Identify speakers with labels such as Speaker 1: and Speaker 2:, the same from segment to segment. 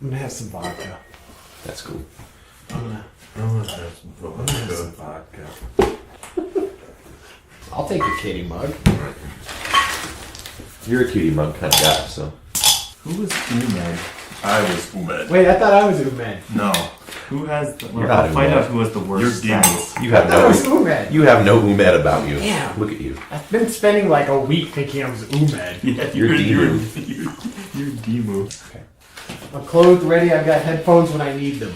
Speaker 1: gonna have some vodka.
Speaker 2: That's cool.
Speaker 3: I'm gonna have some vodka.
Speaker 1: I'll take a kitty mug.
Speaker 2: You're a cutie mug kind of guy, so.
Speaker 3: Who was Umed?
Speaker 4: I was Umed.
Speaker 1: Wait, I thought I was Umed.
Speaker 4: No.
Speaker 3: Who has the...
Speaker 2: You're
Speaker 3: I'll
Speaker 2: not
Speaker 3: find
Speaker 2: Umed.
Speaker 3: out who has the worst
Speaker 4: You're
Speaker 3: stats.
Speaker 2: You have
Speaker 1: I was
Speaker 2: no.
Speaker 1: Umed.
Speaker 2: You have no Umed about you.
Speaker 1: Damn.
Speaker 2: Look at you.
Speaker 1: I've been spending like a week thinking I was Umed.
Speaker 3: Yeah,
Speaker 2: You're Demu.
Speaker 3: You're Demu.
Speaker 1: Okay. I'm clothed, ready. I've got headphones when I need them.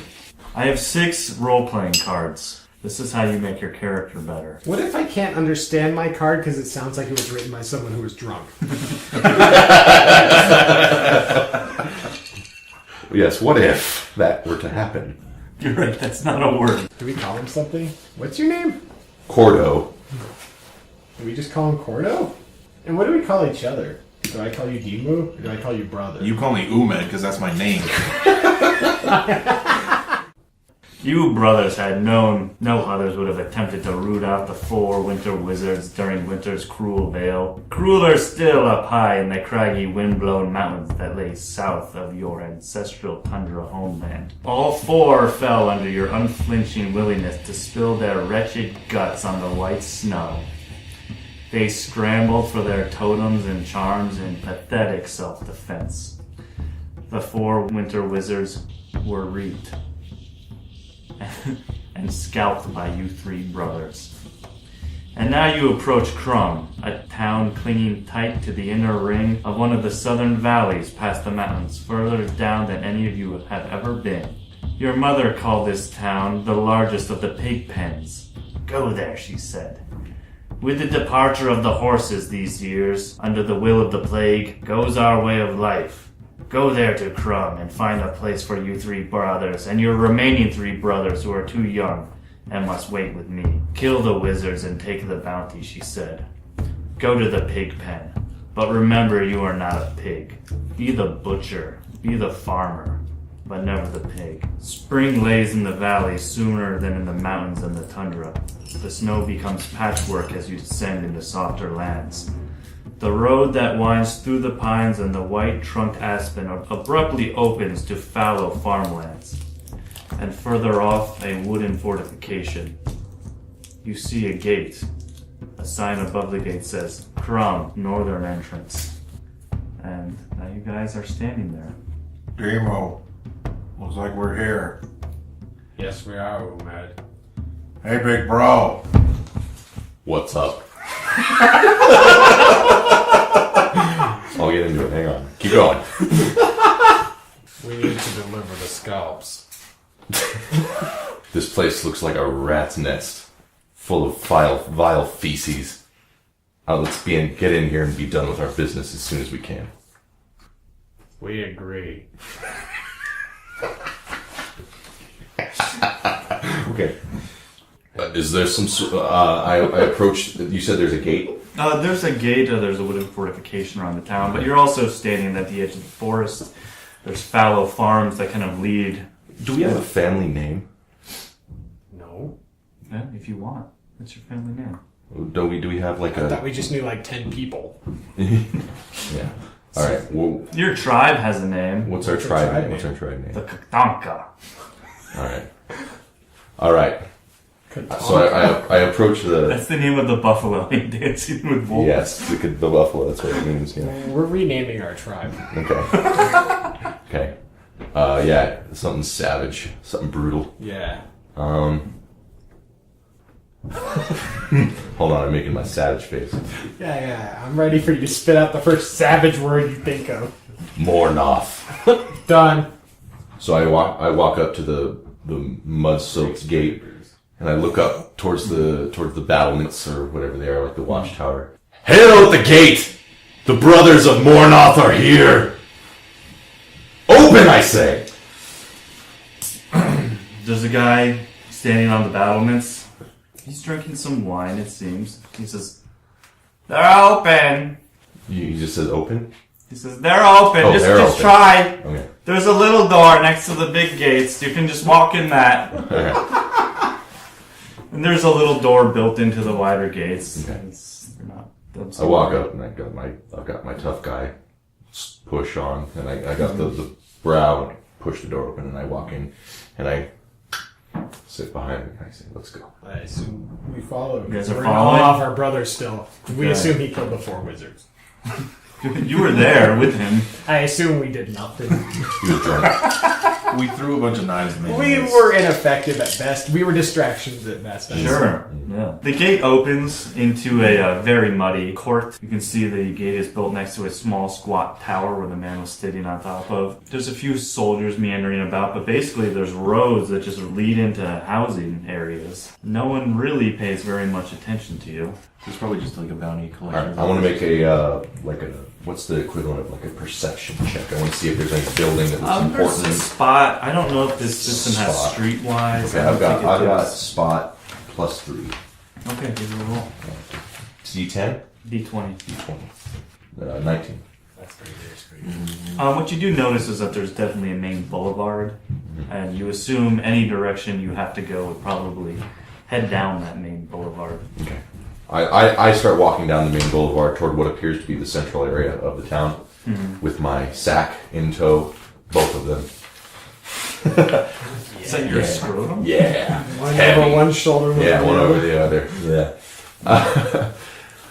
Speaker 3: I have 6 role-playing cards. This is how you make your character better.
Speaker 1: What if I can't understand my card because it sounds like it was written by someone who was drunk?
Speaker 2: Yes, what if that were to happen?
Speaker 3: You're right, that's not a word.
Speaker 1: Do we call him something? What's your name?
Speaker 2: Kordo.
Speaker 1: Do we just call him Kordo? And what do we call each other? Do I call you Demu or do I call you brother?
Speaker 4: You call me Umed because that's my name.
Speaker 3: You brothers had known no others would have attempted to root out the 4 winter wizards during winter's cruel veil. Crueler still up high in the craggy wind-blown mountains that lay south of your ancestral tundra homeland. All 4 fell under your unflinching willingness to spill their wretched guts on the white snow. They scrambled for their totems and charms in pathetic self-defense. The 4 winter wizards were reaped and scalped by you 3 brothers. And now you approach Crumb, a town clinging tight to the inner ring of one of the southern valleys past the mountains, further down than any of you have ever been. Your mother called this town the largest of the pig pens. Go there, she said. With the departure of the horses these years, under the will of the plague, goes our way of life. Go there to Crumb and find a place for you 3 brothers and your remaining 3 brothers who are too young and must wait with me. Kill the wizards and take the bounty, she said. Go to the pig pen, but remember you are not a pig. Be the butcher, be the farmer, but never the pig. Spring lays in the valley sooner than in the mountains and the tundra. The snow becomes patchwork as you descend into softer lands. The road that winds through the pines and the white-trunked aspen abruptly opens to fallow farmlands, and further off a wooden fortification. You see a gate. A sign above the gate says, Crumb, Northern Entrance. And now you guys are standing there.
Speaker 4: Demo. Looks like we're here.
Speaker 1: Yes, we are, Umed.
Speaker 4: Hey, big bro.
Speaker 2: What's up? I'll get into it. Hang on. Keep going.
Speaker 1: We need to deliver the scalps.
Speaker 2: This place looks like a rat's nest, full of vile feces. Let's get in here and be done with our business as soon as we can.
Speaker 1: We agree.
Speaker 2: Okay. Is there some... I approached... You said there's a gate?
Speaker 3: There's a gate, there's a wooden fortification around the town, but you're also standing at the edge of the forest. There's fallow farms that kind of lead.
Speaker 2: Do we have a family name?
Speaker 1: No.
Speaker 3: Yeah, if you want. What's your family name?
Speaker 2: Do we have like
Speaker 1: I thought we just knew like 10 people.
Speaker 2: Yeah. Alright, well...
Speaker 3: Your tribe has a name.
Speaker 2: What's our tribe name? What's our tribe name?
Speaker 3: The Katanka.
Speaker 2: Alright. So I approach the...
Speaker 3: That's the name of the buffalo dancing with wolves.
Speaker 2: Yes, the buffalo, that's what it means, yeah.
Speaker 1: We're renaming our tribe.
Speaker 2: Okay. Okay. Yeah, something savage, something brutal.
Speaker 1: Yeah.
Speaker 2: Hold on, I'm making my savage face.
Speaker 1: Yeah. I'm ready for you to spit out the first savage word you think of.
Speaker 2: Mornoth.
Speaker 1: Done.
Speaker 2: So I walk up to the mud-soaked gate, and I look up towards the battlements or whatever they are, like the watchtower. Hail at the gate! The brothers of Mornoth are here! Open, I say!
Speaker 3: There's a guy standing on the battlements. He's drinking some wine, it seems. He says, "They're open."
Speaker 2: He just says open?
Speaker 3: He says, "They're open.
Speaker 2: Oh,
Speaker 3: just
Speaker 2: they're open.
Speaker 3: try.
Speaker 2: Okay.
Speaker 3: There's a little door next to the big gates. You can just walk in that."
Speaker 2: Okay.
Speaker 3: And there's a little door built into the wider gates.
Speaker 2: Okay.
Speaker 3: They're
Speaker 2: I walk up and I've got my tough guy push on, and I got the brow push the door open and I walk in and I sit behind him and I say, let's go.
Speaker 1: I assume we follow.
Speaker 3: You guys are
Speaker 1: We're
Speaker 3: following?
Speaker 1: all of our brothers still. We
Speaker 3: Okay.
Speaker 1: assume he killed the 4 wizards.
Speaker 3: You were there with him.
Speaker 1: I assume we did nothing.
Speaker 2: He was drunk.
Speaker 4: We threw a bunch of knives in the
Speaker 1: We
Speaker 4: hands.
Speaker 1: were ineffective at best. We were distractions at best.
Speaker 3: Sure. Yeah. The gate opens into a very muddy court. You can see the gate is built next to a small squat tower where the man was sitting on top of. There's a few soldiers meandering about, but basically there's roads that just lead into housing areas. No one really pays very much attention to you.
Speaker 5: It's probably just like a bounty
Speaker 2: All
Speaker 5: collection.
Speaker 2: right, I want to make a what's the equivalent of like a perception check? I want to see if there's any building that looks
Speaker 3: There's a
Speaker 2: important.
Speaker 3: spot. I don't know if this system has
Speaker 2: Spot.
Speaker 3: streetwise.
Speaker 2: Okay,
Speaker 3: I
Speaker 2: I've
Speaker 3: don't
Speaker 2: got
Speaker 3: think it does.
Speaker 2: spot +3.
Speaker 3: Okay, give it a roll.
Speaker 2: D10,
Speaker 3: D20.
Speaker 2: D20, 19.
Speaker 1: That's pretty good.
Speaker 3: What you do notice is that there's definitely a main boulevard, and you assume any direction you have to go would probably head down that main boulevard.
Speaker 2: Okay. I start walking down the main boulevard toward what appears to be the central area of the town with my sack in tow, both of them.
Speaker 3: Is that your scrotum?
Speaker 2: Yeah.
Speaker 1: One
Speaker 2: Heavy.
Speaker 1: over one shoulder.
Speaker 2: Yeah, one over the other. Yeah.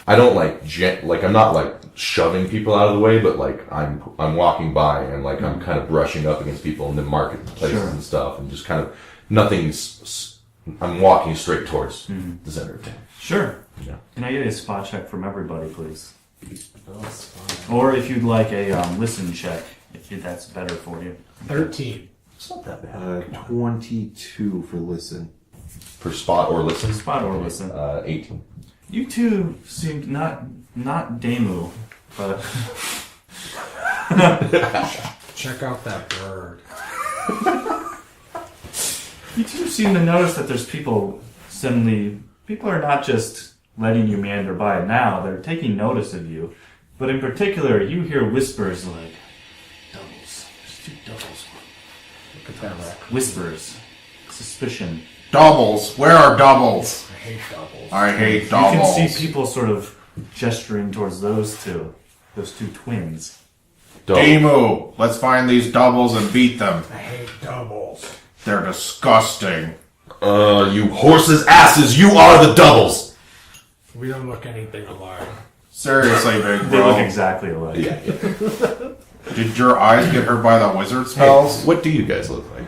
Speaker 2: I don't I'm not like shoving people out of the way, but like I'm walking by and like I'm kind of brushing up against people in the marketplaces
Speaker 3: Sure.
Speaker 2: and stuff, and just kind of I'm walking straight towards the center of town.
Speaker 3: Sure.
Speaker 2: Yeah.
Speaker 3: Can I get a spot check from everybody, please? Or if you'd like a listen check, if that's better for you.
Speaker 1: 13.
Speaker 2: It's not that bad.
Speaker 5: 22 for listen.
Speaker 2: For spot or listen?
Speaker 3: Spot or listen.
Speaker 2: 18.
Speaker 3: You two seem not Demu, but
Speaker 1: Check out that bird.
Speaker 3: you two seem to notice that there's people are not just letting you meander by now, they're taking notice of you. But in particular, you hear whispers like, doubles. There's 2 doubles.
Speaker 1: Look at that wreck.
Speaker 3: Whispers. Suspicion.
Speaker 4: Doubles. Where are doubles?
Speaker 1: I hate doubles.
Speaker 4: I hate
Speaker 3: You
Speaker 4: doubles.
Speaker 3: can see people sort of gesturing towards those two twins.
Speaker 4: Demu, let's find these doubles and beat them.
Speaker 1: I hate doubles.
Speaker 4: They're disgusting.
Speaker 2: You horses' asses, you are the doubles!
Speaker 1: We don't look anything alike.
Speaker 4: Seriously, big
Speaker 3: They look
Speaker 4: bro.
Speaker 3: exactly alike.
Speaker 2: Yeah.
Speaker 4: Did your eyes get hurt by the wizard spells?
Speaker 2: What do you guys look like?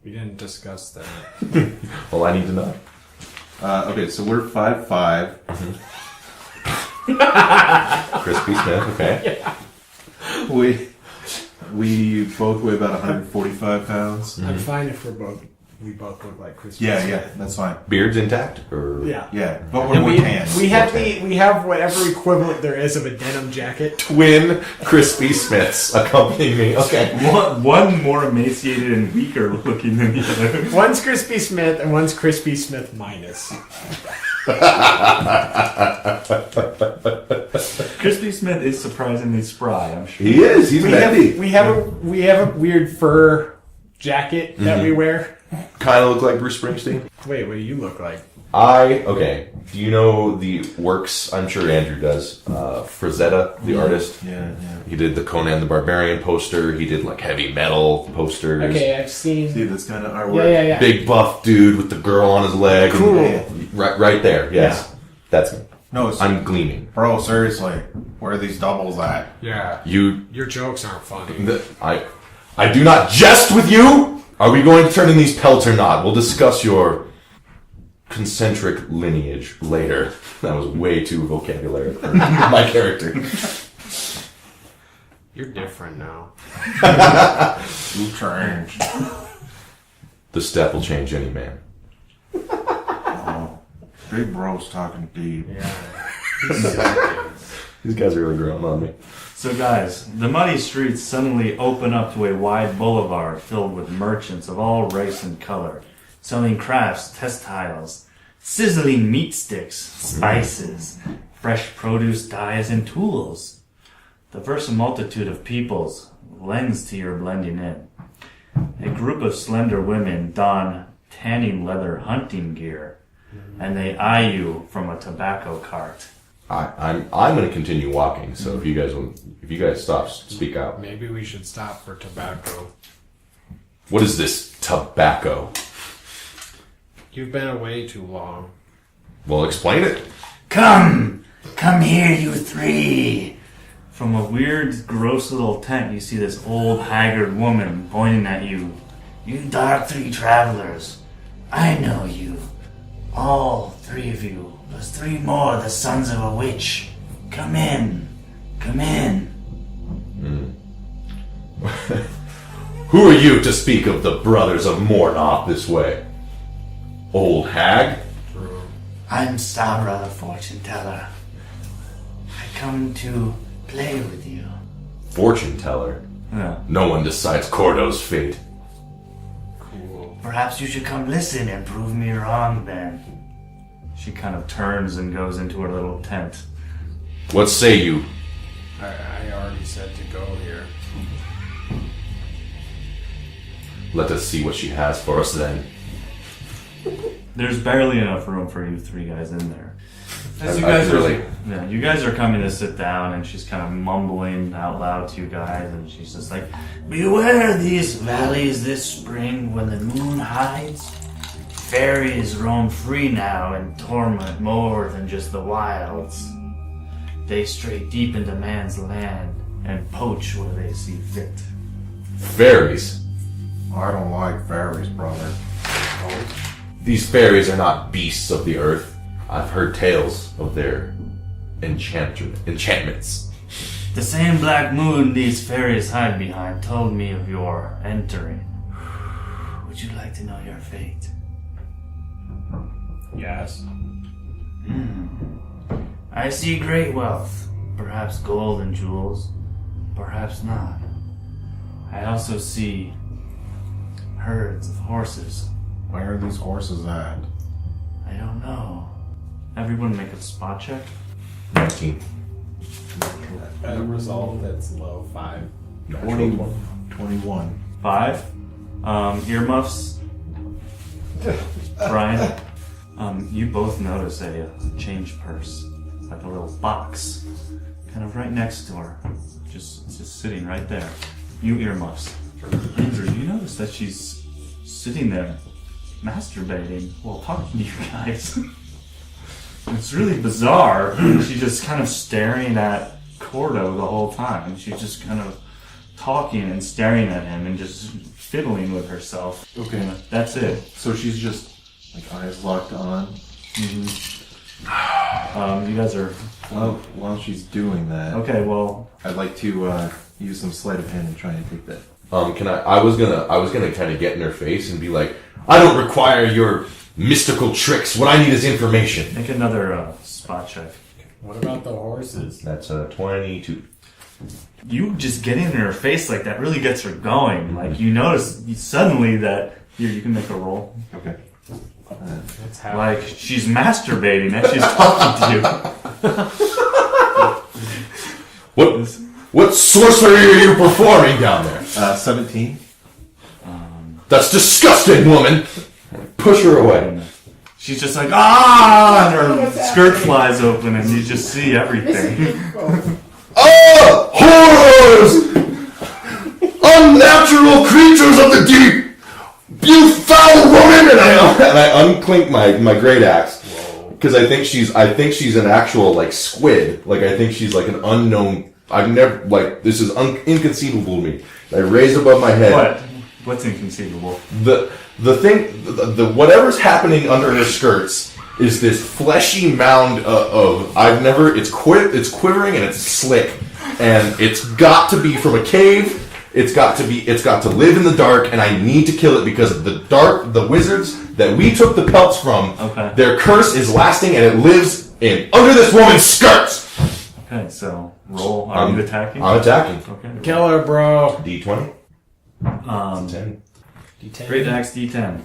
Speaker 1: We didn't discuss that.
Speaker 2: Well, I need to know.
Speaker 5: Okay, so we're 5'5".
Speaker 2: Crispy Smith, okay.
Speaker 5: We both weigh about 145 pounds.
Speaker 1: I'm fine if we both look like Christmas.
Speaker 5: Yeah, that's fine.
Speaker 2: Beard's intact? Or
Speaker 1: Yeah.
Speaker 5: Yeah, but
Speaker 1: And
Speaker 5: we're
Speaker 1: we
Speaker 5: tan.
Speaker 1: have whatever equivalent there is of a denim jacket.
Speaker 2: twin Crispy Smiths accompanying me. Okay.
Speaker 3: One more emaciated and weaker looking than the other.
Speaker 1: One's Crispy Smith and one's Crispy Smith minus.
Speaker 3: Crispy Smith is surprisingly spry, I'm sure.
Speaker 2: He is. He's bendy.
Speaker 1: We have a weird fur jacket that we wear.
Speaker 2: Kind of look like Bruce Springsteen.
Speaker 1: Wait, what do you look like?
Speaker 2: Okay. Do you know the works? I'm sure Andrew does. Frazetta, the artist.
Speaker 5: Yeah.
Speaker 2: He did the Conan the Barbarian poster. He did like heavy metal posters.
Speaker 1: Okay, I've seen.
Speaker 5: See, that's kind of our work.
Speaker 1: Yeah.
Speaker 2: Big buff dude with the girl on his leg.
Speaker 1: Cool.
Speaker 2: And- right there. Yes. That's me.
Speaker 4: No, it's,
Speaker 2: I'm gleaming.
Speaker 4: bro, seriously. Where are these doubles at?
Speaker 1: Yeah.
Speaker 2: You.
Speaker 1: Your jokes aren't funny.
Speaker 2: I do not jest with you. Are we going to turn in these pelts or not? We'll discuss your concentric lineage later. That was way too vocabulary for my character.
Speaker 1: You're different now.
Speaker 4: You changed.
Speaker 2: The step will change any man.
Speaker 4: Big bro's talking deep.
Speaker 1: Yeah.
Speaker 2: These guys are really growing on me.
Speaker 3: So guys, the muddy streets suddenly open up to a wide boulevard filled with merchants of all race and color, selling crafts, textiles, sizzling meat sticks, spices, fresh produce, dyes, and tools. The diverse multitude of peoples lends to your blending in. A group of slender women don tanning leather hunting gear, and they eye you from a tobacco cart.
Speaker 2: I'm going to continue walking. So if you guys stop, speak out.
Speaker 1: Maybe we should stop for tobacco.
Speaker 2: What is this tobacco?
Speaker 1: You've been away too long.
Speaker 2: Well, explain it.
Speaker 3: Come here, you three. From a weird, gross little tent, you see this old, haggard woman pointing at you. You dark three travelers, I know you. All three of you, plus three more, the sons of a witch. Come in.
Speaker 2: Who are you to speak of the brothers of Mornoth this way? Old hag?
Speaker 3: I'm Sarah, the fortune teller. I come to play with you.
Speaker 2: Fortune teller?
Speaker 3: Yeah.
Speaker 2: No one decides Kordo's fate.
Speaker 3: Perhaps you should come listen and prove me wrong then. She kind of turns and goes into her little tent.
Speaker 2: What say you?
Speaker 1: I already said to go here.
Speaker 2: Let us see what she has for us then.
Speaker 3: There's barely enough room for you three guys in there. As you
Speaker 2: I
Speaker 3: guys
Speaker 2: really-
Speaker 3: are, you guys are coming to sit down, and she's kind of mumbling out loud to you guys, and she's just like, "Beware these valleys this spring when the moon hides. Fairies roam free now and torment more than just the wilds. They stray deep into man's land and poach where they see fit."
Speaker 2: Fairies.
Speaker 4: I don't like fairies, brother.
Speaker 2: These fairies are not beasts of the earth. I've heard tales of their enchantments.
Speaker 3: The same black moon these fairies hide behind told me of your entering. Would you like to know your fate?
Speaker 1: Yes.
Speaker 3: I see great wealth, perhaps gold and jewels, perhaps not. I also see herds of horses.
Speaker 4: Where are these horses at?
Speaker 3: I don't know. Everyone make a spot check.
Speaker 2: 19.
Speaker 1: A result that's low 5.
Speaker 5: 21.
Speaker 3: 5. Earmuffs. Brian. You both notice a change purse, like a little box, kind of right next to her, just sitting right there. You earmuffs. Andrew, you notice that she's sitting there, masturbating while talking to you guys. It's really bizarre. She's just kind of staring at Kordo the whole time. She's just kind of talking and staring at him and just fiddling with herself.
Speaker 5: Okay.
Speaker 3: That's it.
Speaker 5: So she's just like eyes locked on.
Speaker 3: You guys are
Speaker 5: While she's doing that,
Speaker 3: okay. Well,
Speaker 5: I'd like to use some sleight of hand and try and take that.
Speaker 2: I was gonna kind of get in her face and be like, I don't require your mystical tricks. What I need is information.
Speaker 3: make another spot check.
Speaker 1: What about the horses?
Speaker 2: That's 22.
Speaker 3: You just getting in her face like that really gets her going. Like you notice suddenly that you can make a roll.
Speaker 5: Okay.
Speaker 1: That's how.
Speaker 3: Like she's masturbating as she's talking to you.
Speaker 2: What sorcery are you performing down there?
Speaker 5: 17.
Speaker 2: That's disgusting, woman. Push her away.
Speaker 3: She's just like and her skirt flies open and you just see everything.
Speaker 2: Ah, horrors! Unnatural creatures of the deep! You foul woman! And I unclink my great axe because I think she's an actual like squid. Like I think she's like an unknown. I've never like this is inconceivable to me. I raised above my head.
Speaker 3: What's inconceivable?
Speaker 2: The thing, the whatever's happening under her skirts is this fleshy mound of it's quivering and it's slick, and it's got to be from a cave. It's got to live in the dark, and I need to kill it because the wizards that we took the pelts from, their curse is lasting and it lives under this woman's skirts.
Speaker 3: Okay, so roll. Are you attacking?
Speaker 2: I'm attacking.
Speaker 3: Okay.
Speaker 1: Kill her, bro.
Speaker 2: D20. 10.
Speaker 1: D10.
Speaker 3: Great axe D10.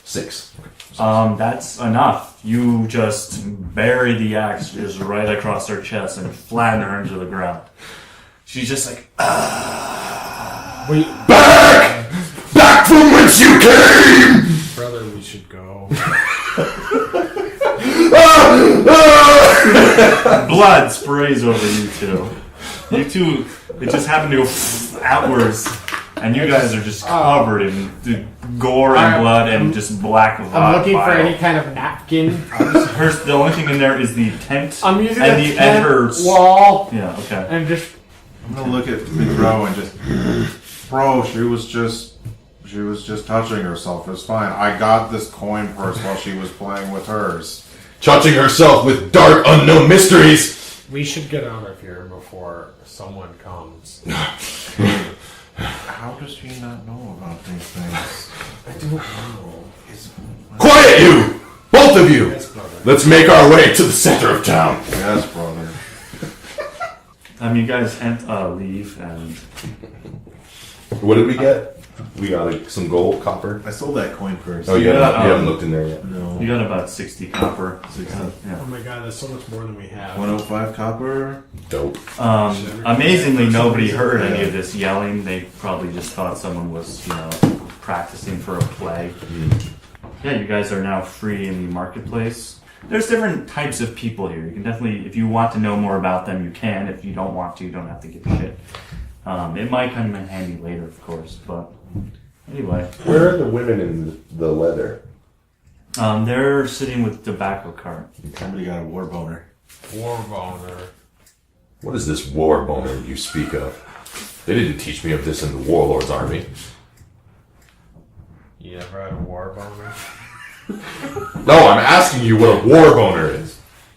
Speaker 2: 6.
Speaker 3: That's enough. You just bury the axe just right across her chest and flatten her into the ground. She's just like,
Speaker 1: Wait,
Speaker 2: Back from whence you came!
Speaker 1: brother, we should go.
Speaker 3: blood sprays over you two. You two, it just happened to go outwards And you guys are just covered in gore and blood and just black
Speaker 1: I'm
Speaker 3: bile.
Speaker 1: looking for any kind of napkin.
Speaker 3: The only thing in there is the tent.
Speaker 1: I'm using
Speaker 3: and
Speaker 1: the
Speaker 3: the
Speaker 1: tent
Speaker 3: her
Speaker 1: wall.
Speaker 3: Yeah, okay.
Speaker 1: And just...
Speaker 4: I'm gonna look at the bro and just, bro, she was just touching herself. It's fine. I got this coin purse while she was playing with hers.
Speaker 2: Touching herself with dark, unknown mysteries.
Speaker 1: We should get out of here before someone comes.
Speaker 4: How does she not know about these things?
Speaker 1: I don't know.
Speaker 2: Quiet, you! Both of you!
Speaker 1: Yes, brother.
Speaker 2: Let's make our way to the center of town.
Speaker 4: Yes, brother.
Speaker 3: You guys leave and...
Speaker 2: What did we get? We got some gold, copper.
Speaker 5: I sold that coin first.
Speaker 2: Oh, you
Speaker 3: Yeah,
Speaker 2: haven't looked in there yet.
Speaker 5: No.
Speaker 3: You got about 60 copper.
Speaker 5: 60.
Speaker 3: Yeah.
Speaker 1: Oh my god, that's so much more than we have.
Speaker 5: 105 copper.
Speaker 2: Dope.
Speaker 3: Amazingly, nobody heard any of this yelling. They probably just thought someone was, practicing for a play. Yeah, you guys are now free in the marketplace. There's different types of people here. You can definitely, if you want to know more about them, you can. If you don't want to, you don't have to give a shit. It might come in handy later, of course, but anyway.
Speaker 2: Where are the women in the leather?
Speaker 3: They're sitting with tobacco cart.
Speaker 5: Somebody got a war boner.
Speaker 1: War boner.
Speaker 2: What is this war boner you speak of? They didn't teach me of this in the warlord's army.
Speaker 1: You ever had a war boner?
Speaker 2: No, I'm asking you what a war boner is.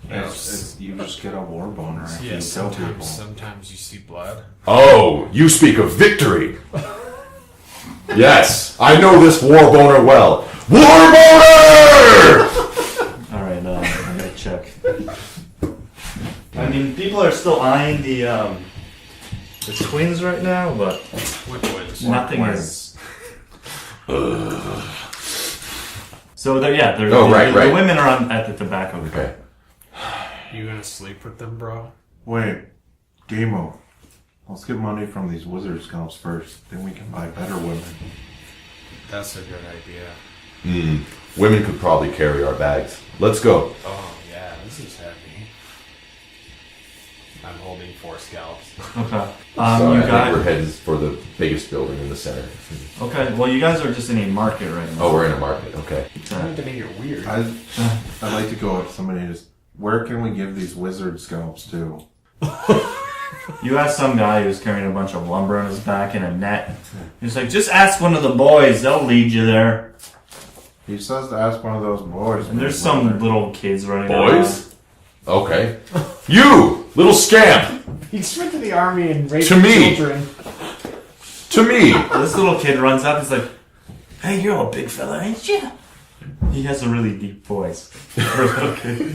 Speaker 4: It's, you just get a war boner. If
Speaker 1: Yeah,
Speaker 4: you kill people.
Speaker 1: sometimes you see blood.
Speaker 2: Oh, you speak of victory. Yes, I know this war boner well. War boner!
Speaker 3: Alright, I'm gonna check. People are still eyeing the twins right now, but
Speaker 1: Which ones?
Speaker 3: nothing is. So they're
Speaker 2: right.
Speaker 3: The women are at the tobacco.
Speaker 2: Okay.
Speaker 1: You gonna sleep with them, bro?
Speaker 4: Wait, Demu. Let's get money from these wizard scalps first. Then we can buy better women.
Speaker 1: That's a good idea.
Speaker 2: Women could probably carry our bags. Let's go.
Speaker 1: Oh yeah, this is heavy. I'm holding 4 scalps.
Speaker 3: Okay.
Speaker 2: So I
Speaker 3: You
Speaker 2: think
Speaker 3: got.
Speaker 2: we're heading for the biggest building in the center.
Speaker 3: Okay. Well, you guys are just in a market right now.
Speaker 2: Oh, we're in a market. Okay.
Speaker 1: Trying to make it weird.
Speaker 4: I'd like to go with somebody just. Where can we give these wizard scalps to?
Speaker 3: You ask some guy who's carrying a bunch of lumber on his back in a net. He's like, just ask one of the boys. They'll lead you there.
Speaker 4: He says to ask one of those boys.
Speaker 3: And there's some little kids running around.
Speaker 2: Boys? Okay. You, little scamp!
Speaker 1: He went to the army and raised
Speaker 2: To me.
Speaker 1: children.
Speaker 2: To me!
Speaker 3: This little kid runs up. He's like, "Hey, you're a big fella, ain't you?" He has a really deep voice for a little kid.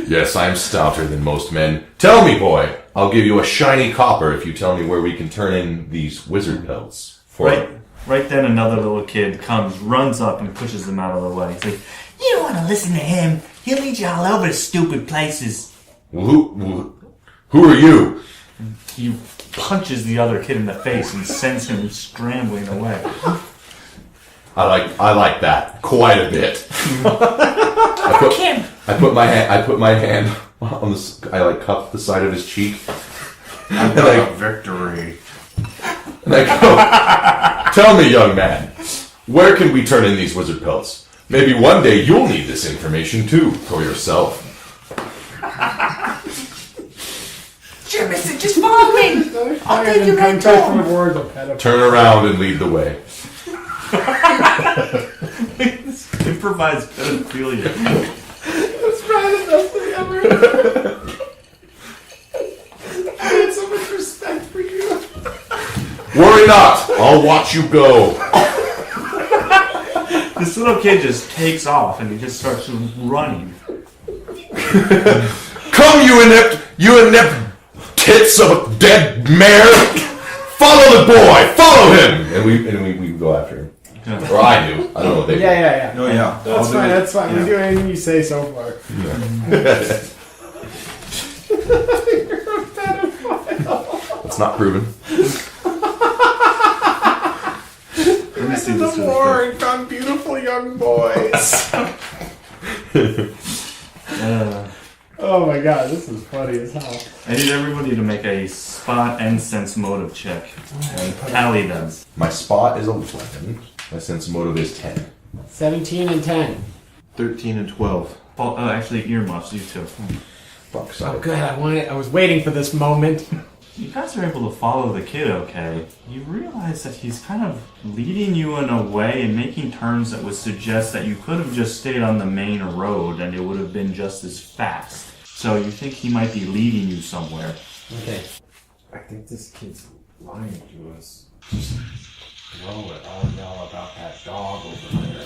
Speaker 2: Yes, I'm stouter than most men. Tell me, boy. I'll give you a shiny copper if you tell me where we can turn in these wizard pelts.
Speaker 3: Right then, another little kid comes, runs up, and pushes him out of the way. He's like,
Speaker 6: You don't want to listen to him. He'll lead you all over to stupid places.
Speaker 2: Who are you?
Speaker 3: he punches the other kid in the face and sends him scrambling away.
Speaker 2: I like that quite a bit. I put my hand on the. I like cup the side of his cheek.
Speaker 4: And like victory.
Speaker 2: And I go, tell me, young man, where can we turn in these wizard pelts? Maybe one day you'll need this information too for yourself.
Speaker 6: Sure, mister, just follow me. I'll take you right to him.
Speaker 2: Turn around and lead the way.
Speaker 3: Improvised pedophilia.
Speaker 1: That's probably the best thing ever. I had so much respect for you.
Speaker 2: Worry not, I'll watch you go.
Speaker 3: This little kid just takes off and he just starts running.
Speaker 2: Come, you inept tits of a dead mare! Follow the boy! Follow him! And we go after him. Or I do. I don't know what they do.
Speaker 1: Yeah.
Speaker 4: Oh yeah,
Speaker 1: That's fine. That's fine. We do anything you say so far. You're a pedophile.
Speaker 2: It's not proven.
Speaker 3: Let me see this
Speaker 1: The war and found beautiful young boys. Oh my god, this is funny as hell.
Speaker 3: I need everybody to make a spot and sense motive check and tally them.
Speaker 2: My spot is 11. My sense motive is 10.
Speaker 1: 17 and 10.
Speaker 5: 13 and 12.
Speaker 3: Oh, actually, earmuffs, you too.
Speaker 2: Fuck,
Speaker 1: Oh
Speaker 2: sorry.
Speaker 1: good, I was waiting for this moment.
Speaker 3: You guys are able to follow the kid okay. You realize that he's kind of leading you in a way and making turns that would suggest that you could have just stayed on the main road and it would have been just as fast. So you think he might be leading you somewhere.
Speaker 1: Okay. I think this kid's lying to us. Just throw it. I'll yell about that dog over there.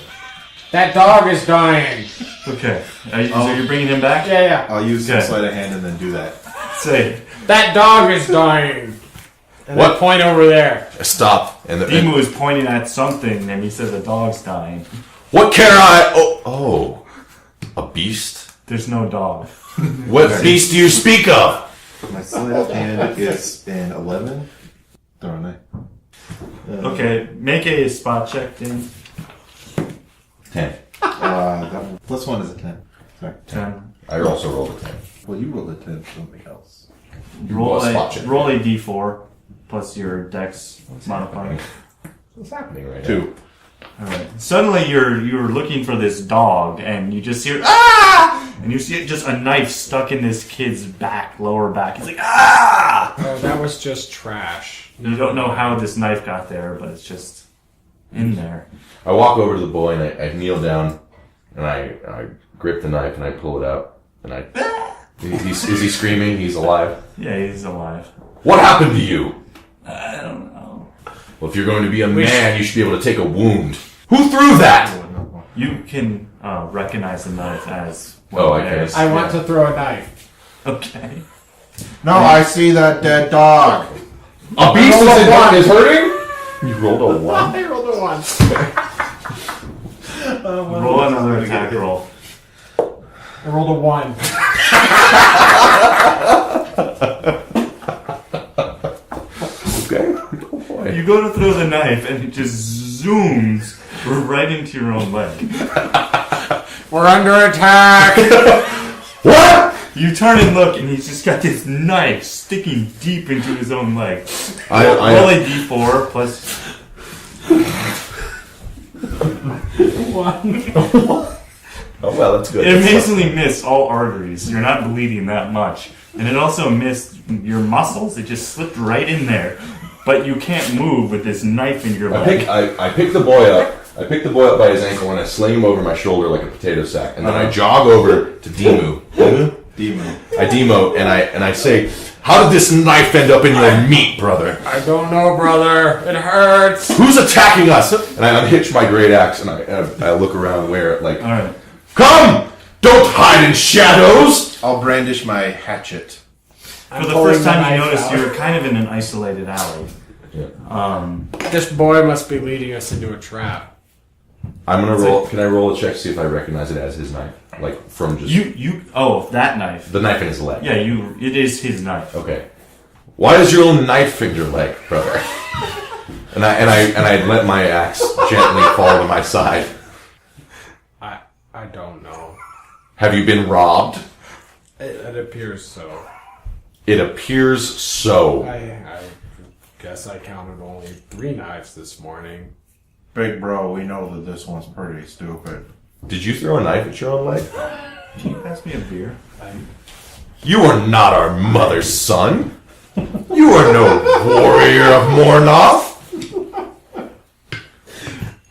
Speaker 1: That dog is dying!
Speaker 3: Okay. So you're bringing him back?
Speaker 1: Yeah.
Speaker 5: I'll use
Speaker 3: Okay.
Speaker 5: sleight of hand and then do that.
Speaker 3: Say,
Speaker 1: That dog is dying! And
Speaker 2: What?
Speaker 1: then point over there.
Speaker 2: Stop. And
Speaker 3: Demu is pointing at something and he said the dog's dying.
Speaker 2: what can I... Oh. A beast?
Speaker 3: There's no dog.
Speaker 2: What beast do you speak of?
Speaker 5: My sleight of hand is an 11. Don't I?
Speaker 3: Okay, make a spot check, Demu.
Speaker 2: 10.
Speaker 5: Plus 1 is a 10. Sorry.
Speaker 3: 10.
Speaker 2: I also rolled a 10.
Speaker 5: Well, you rolled a 10 for something else.
Speaker 3: Roll
Speaker 2: a spot check.
Speaker 3: roll a d4 plus your dex modifier.
Speaker 2: What's happening right
Speaker 5: 2.
Speaker 3: Alright. Suddenly you're looking for this dog and you just hear ah! And you see just a knife stuck in this kid's back, lower back. He's like ah!
Speaker 1: Oh, that was just trash.
Speaker 3: You don't know how this knife got there, but it's just in there.
Speaker 2: now? I walk over to the boy and I kneel down and I grip the knife and I pull it out and I... Is he screaming? He's alive?
Speaker 3: Yeah, he's alive.
Speaker 2: What happened to you?
Speaker 3: I don't know.
Speaker 2: Well, if you're going to be a man, you should be able to take a wound. Who threw that?
Speaker 3: You can recognize the knife as
Speaker 2: Oh, I
Speaker 3: theirs.
Speaker 2: can.
Speaker 1: I want to throw a knife.
Speaker 3: Okay.
Speaker 4: No, I see that dead dog.
Speaker 2: A beast
Speaker 1: rolled a
Speaker 2: is hurting? You rolled a 1?
Speaker 1: I rolled a 1.
Speaker 3: Roll another attack roll.
Speaker 1: I rolled a 1.
Speaker 2: Okay. Oh boy.
Speaker 3: You go to throw the knife and it just zooms right into your own leg.
Speaker 1: We're under attack!
Speaker 2: What?
Speaker 3: You turn and look, and he's just got this knife sticking deep into his own leg.
Speaker 2: I-
Speaker 3: Roll a d4 plus.
Speaker 1: 1.
Speaker 2: Oh well, that's good.
Speaker 3: It amazingly missed all arteries. You're not bleeding that much. And it also missed your muscles. It just slipped right in there. But you can't move with this knife in your leg.
Speaker 2: I pick the boy up. I pick the boy up by his ankle and I sling him over my shoulder like a potato sack. And then I jog over to Demu.
Speaker 5: Demon.
Speaker 2: I demote and I say, "How did this knife end up in your meat, brother?
Speaker 1: I don't know, brother. It hurts.
Speaker 2: Who's attacking us?" And I unhitch my great axe and I look around where like,
Speaker 3: Alright.
Speaker 2: "Come! Don't hide in shadows!"
Speaker 5: I'll brandish my hatchet.
Speaker 3: For the first time you notice you're kind of in an isolated alley.
Speaker 2: Yeah.
Speaker 1: This boy must be leading us into a trap.
Speaker 2: I'm gonna roll. Can I roll a check to see if I recognize it as his knife? Like from just
Speaker 3: that knife.
Speaker 2: the knife in his leg.
Speaker 3: Yeah, it is his knife.
Speaker 2: Okay. Why is your own knife in your leg, brother? and I let my axe gently fall to my side.
Speaker 1: I don't know.
Speaker 2: Have you been robbed?
Speaker 1: It appears so.
Speaker 2: It appears so.
Speaker 1: I guess I counted only 3 knives this morning.
Speaker 4: Big bro, we know that this one's pretty stupid.
Speaker 2: Did you throw a knife at your own leg?
Speaker 3: Can you pass me a beer?
Speaker 2: You are not our mother's son. You are no warrior of Mornoth.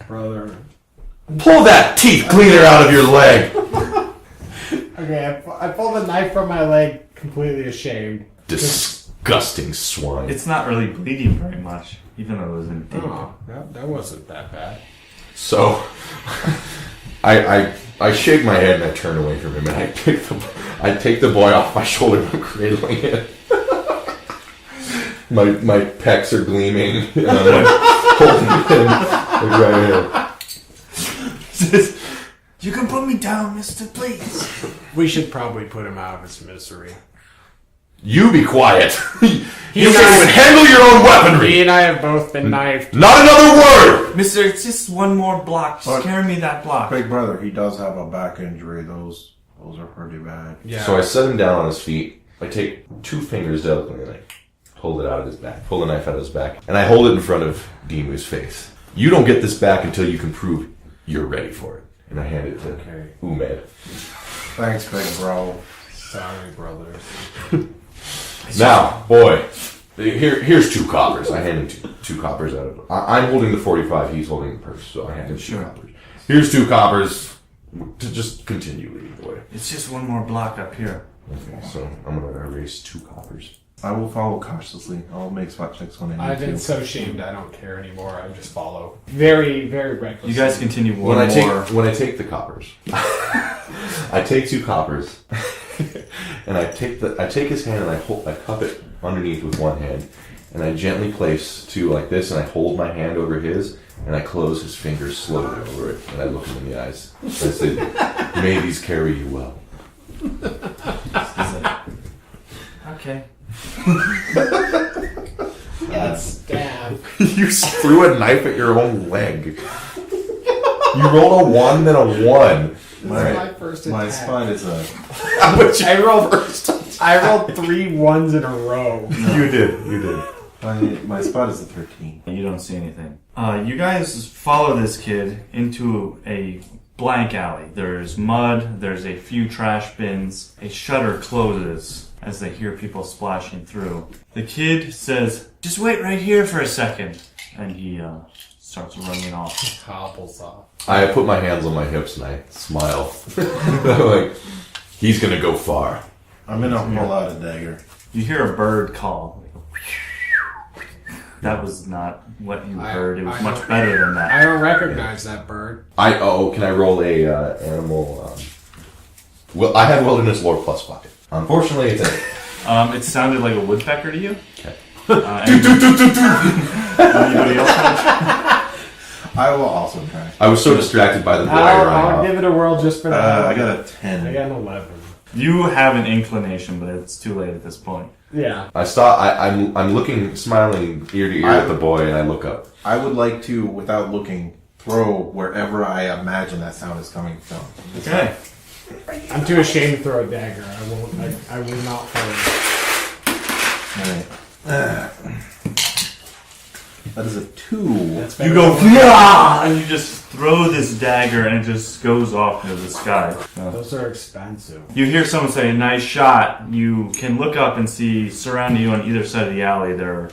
Speaker 1: Brother.
Speaker 2: Pull that teeth cleaner out of your leg.
Speaker 1: Okay, I pulled the knife from my leg completely ashamed.
Speaker 2: Disgusting swine.
Speaker 3: It's not really bleeding very much, even though it was in deep.
Speaker 1: Oh, that wasn't that bad.
Speaker 2: So, I shake my head and I turn away from him and I take the boy off my shoulder and I'm cradling it. My pecs are gleaming and I'm like holding him like right here.
Speaker 6: You can put me down, mister, please.
Speaker 1: We should probably put him out of his misery.
Speaker 2: You be quiet. You
Speaker 1: and
Speaker 2: can't
Speaker 1: I-
Speaker 2: even handle your own
Speaker 1: He
Speaker 2: weaponry.
Speaker 1: and I have both been knifed.
Speaker 2: Not another word.
Speaker 3: Mister, it's just one more block. Just
Speaker 4: But-
Speaker 3: carry me that block.
Speaker 4: Big brother, he does have a back injury. Those Those are pretty bad.
Speaker 1: Yeah.
Speaker 2: So I set him down on his feet. I take 2 fingers delicately and I pull it out of his back. Pull the knife out of his back. And I hold it in front of Demu's face. You don't get this back until you can prove you're ready for it. And I hand it to Umed.
Speaker 4: Thanks, big bro.
Speaker 1: Sorry, brothers.
Speaker 2: Now, boy, here's 2 coppers. I hand him 2 coppers out of it. I'm holding the 45, he's holding the purse, so I hand him 2 coppers. Here's 2 coppers to just continue leading the way.
Speaker 3: It's just one more block up here.
Speaker 2: Okay, so I'm going to erase 2 coppers.
Speaker 4: I will follow cautiously. I'll make spot checks when I need
Speaker 1: I've been
Speaker 4: to.
Speaker 1: so shamed I don't care anymore. I just follow. Very, very reckless.
Speaker 3: You guys continue
Speaker 2: When I take the coppers, I take 2 coppers, and I take his hand and I cup it underneath with one hand, and I gently place 2 like this, and I hold my hand over his, and I close his fingers slowly over it, and I look him in the eyes. And I say, "May these carry you well."
Speaker 3: Okay.
Speaker 1: Yes, damn.
Speaker 2: You threw a knife at your own leg. You rolled a 1, then a 1.
Speaker 1: This is my first attack.
Speaker 4: My spine is a...
Speaker 1: I rolled 3 ones in a row.
Speaker 2: You did.
Speaker 4: My spot is a 13.
Speaker 3: You don't see anything. You guys follow this kid into a blank alley. There's mud, there's a few trash bins. A shutter closes as they hear people splashing through. The kid says, "Just wait right here for a second," and he starts running off.
Speaker 1: Hobbles off.
Speaker 2: I put my hands on my hips and I smile. I'm like, he's gonna go far.
Speaker 4: I'm gonna pull out a dagger.
Speaker 3: You hear a bird call. That was not what you heard. It was much better than that.
Speaker 1: I don't recognize that bird.
Speaker 2: Can I roll a animal? Well, I had wilderness lore +5. Unfortunately, it's a...
Speaker 3: It sounded like a woodpecker to you.
Speaker 2: Okay.
Speaker 3: Anybody else?
Speaker 4: I will also try.
Speaker 2: I was so distracted by the boy running
Speaker 1: I'll
Speaker 2: off.
Speaker 1: give it a whirl just for that.
Speaker 4: I got a 10.
Speaker 1: I got an 11.
Speaker 3: You have an inclination, but it's too late at this point.
Speaker 1: Yeah.
Speaker 2: I'm looking, smiling ear to ear at the boy, and I look up.
Speaker 4: I would like to, without looking, throw wherever I imagine that sound is coming from.
Speaker 3: Okay.
Speaker 1: I'm too ashamed to throw a dagger. I will not throw
Speaker 4: Alright. That is a 2.
Speaker 1: it.
Speaker 3: You go, "Yeah!" and you just throw this dagger, and it just goes off into the sky.
Speaker 1: Those are expensive.
Speaker 3: You hear someone say, "Nice shot." You can look up and see surrounding you on either side of the alley. There are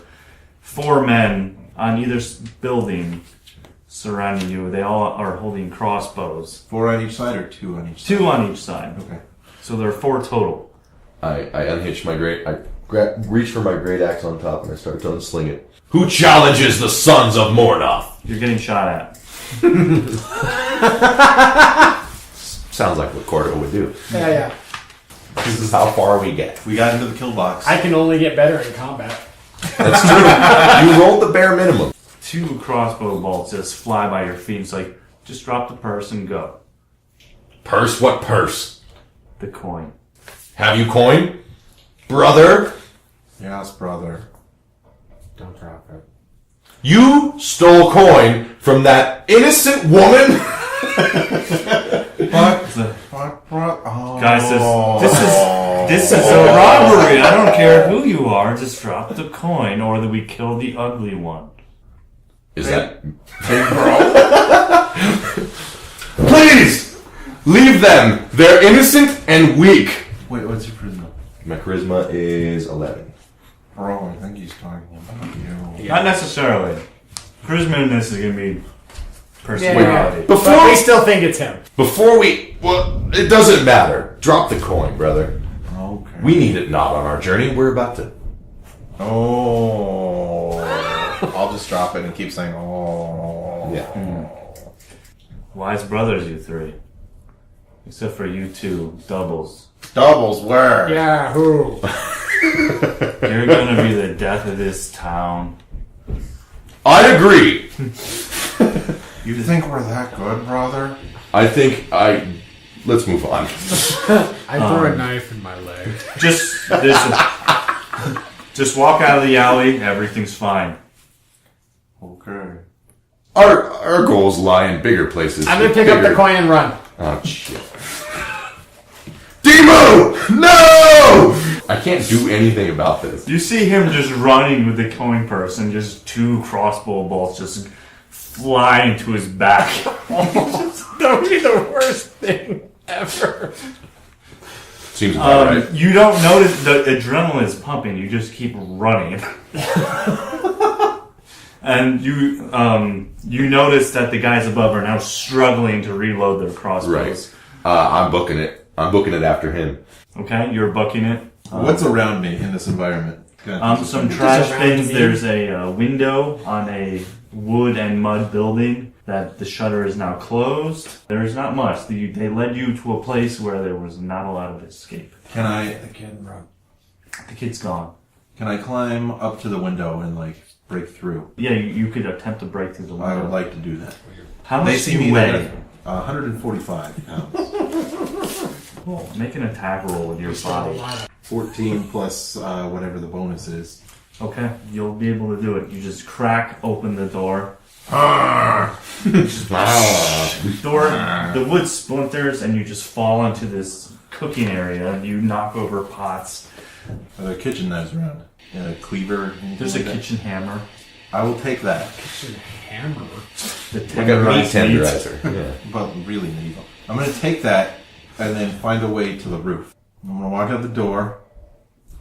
Speaker 3: 4 men on either building surrounding you. They all are holding crossbows.
Speaker 4: 4 on each side or 2 on each side?
Speaker 3: 2 on each side.
Speaker 4: Okay.
Speaker 3: So there are 4 total.
Speaker 2: I unhitch my great... I reach for my great axe on top, and I start to unsling it. Who challenges the sons of Mornoth?
Speaker 3: You're getting shot at.
Speaker 2: Sounds like what Kordo would do.
Speaker 1: Yeah.
Speaker 2: This is how far we get.
Speaker 4: We got into the kill box.
Speaker 1: I can only get better in combat.
Speaker 2: That's true. You rolled the bare minimum.
Speaker 3: 2 crossbow bolts just fly by your feet. It's like, just drop the purse and go.
Speaker 2: Purse? What purse?
Speaker 3: The coin.
Speaker 2: Have you coin? Brother?
Speaker 4: Yes, brother.
Speaker 1: Don't drop it.
Speaker 2: You stole coin from that innocent woman?
Speaker 4: What?
Speaker 3: Oh. Guy says, this is a robbery. I don't care who you are. Just drop the coin or that we kill the ugly one.
Speaker 2: Is that...
Speaker 4: Big bro?
Speaker 2: Please! Leave them! They're innocent and weak.
Speaker 4: Wait, what's your charisma?
Speaker 2: My charisma is 11.
Speaker 4: Bro, I think he's talking about you.
Speaker 3: Not necessarily. Charisma in this is going to be personality.
Speaker 1: But we still think it's him.
Speaker 2: Before we... Well, it doesn't matter. Drop the coin, brother.
Speaker 4: Okay.
Speaker 2: We need it not on our journey. We're about to...
Speaker 4: Oh. I'll just drop it and keep saying, oh.
Speaker 2: Yeah.
Speaker 3: Wise brothers, you 3. Except for you 2, doubles.
Speaker 4: Doubles where?
Speaker 1: Yeah, who?
Speaker 3: You're going to be the death of this town.
Speaker 2: I agree.
Speaker 4: You think we're that good, brother?
Speaker 2: I think let's move on.
Speaker 1: I threw a knife in my leg.
Speaker 3: Just walk out of the alley. Everything's fine.
Speaker 4: Okay.
Speaker 2: Our goals lie in bigger places.
Speaker 1: I'm gonna pick up the coin and run.
Speaker 2: Oh, shit. Demu! No! I can't do anything about this.
Speaker 3: You see him just running with the coin purse and just 2 crossbow bolts just flying to his back.
Speaker 1: That would be the worst thing ever.
Speaker 2: Seems about right.
Speaker 3: You don't notice the adrenaline is pumping. You just keep running. And you notice that the guys above are now struggling to reload their crossbows.
Speaker 2: Right. I'm booking it. I'm booking it after him.
Speaker 3: Okay, you're bucking it.
Speaker 5: What's around me in this environment?
Speaker 3: Some trash bins. There's a window on a wood and mud building that the shutter is now closed. There's not much. They led you to a place where there was not a lot of escape.
Speaker 5: Can I?
Speaker 3: The kid's gone.
Speaker 5: Can I climb up to the window and break through?
Speaker 3: Yeah, you could attempt to break through the window.
Speaker 5: I would like to do that.
Speaker 3: How
Speaker 5: They
Speaker 3: much
Speaker 5: see
Speaker 3: do
Speaker 5: me
Speaker 3: you weigh?
Speaker 5: there. 145 pounds.
Speaker 3: Cool. Make an attack roll with your body.
Speaker 5: 14 plus whatever the bonus is.
Speaker 3: Okay, you'll be able to do it. You just crack open the door. The wood splinters and you just fall into this cooking area and you knock over pots.
Speaker 5: Are there kitchen knives around? A cleaver?
Speaker 3: There's a
Speaker 5: like that?
Speaker 3: kitchen hammer.
Speaker 5: I will take that.
Speaker 1: Hammer.
Speaker 3: The
Speaker 2: Like a meat
Speaker 3: tenderized
Speaker 2: tenderizer. Yeah.
Speaker 5: But really medieval. I'm going to take that and then find a way to the roof. I'm going to walk out the door.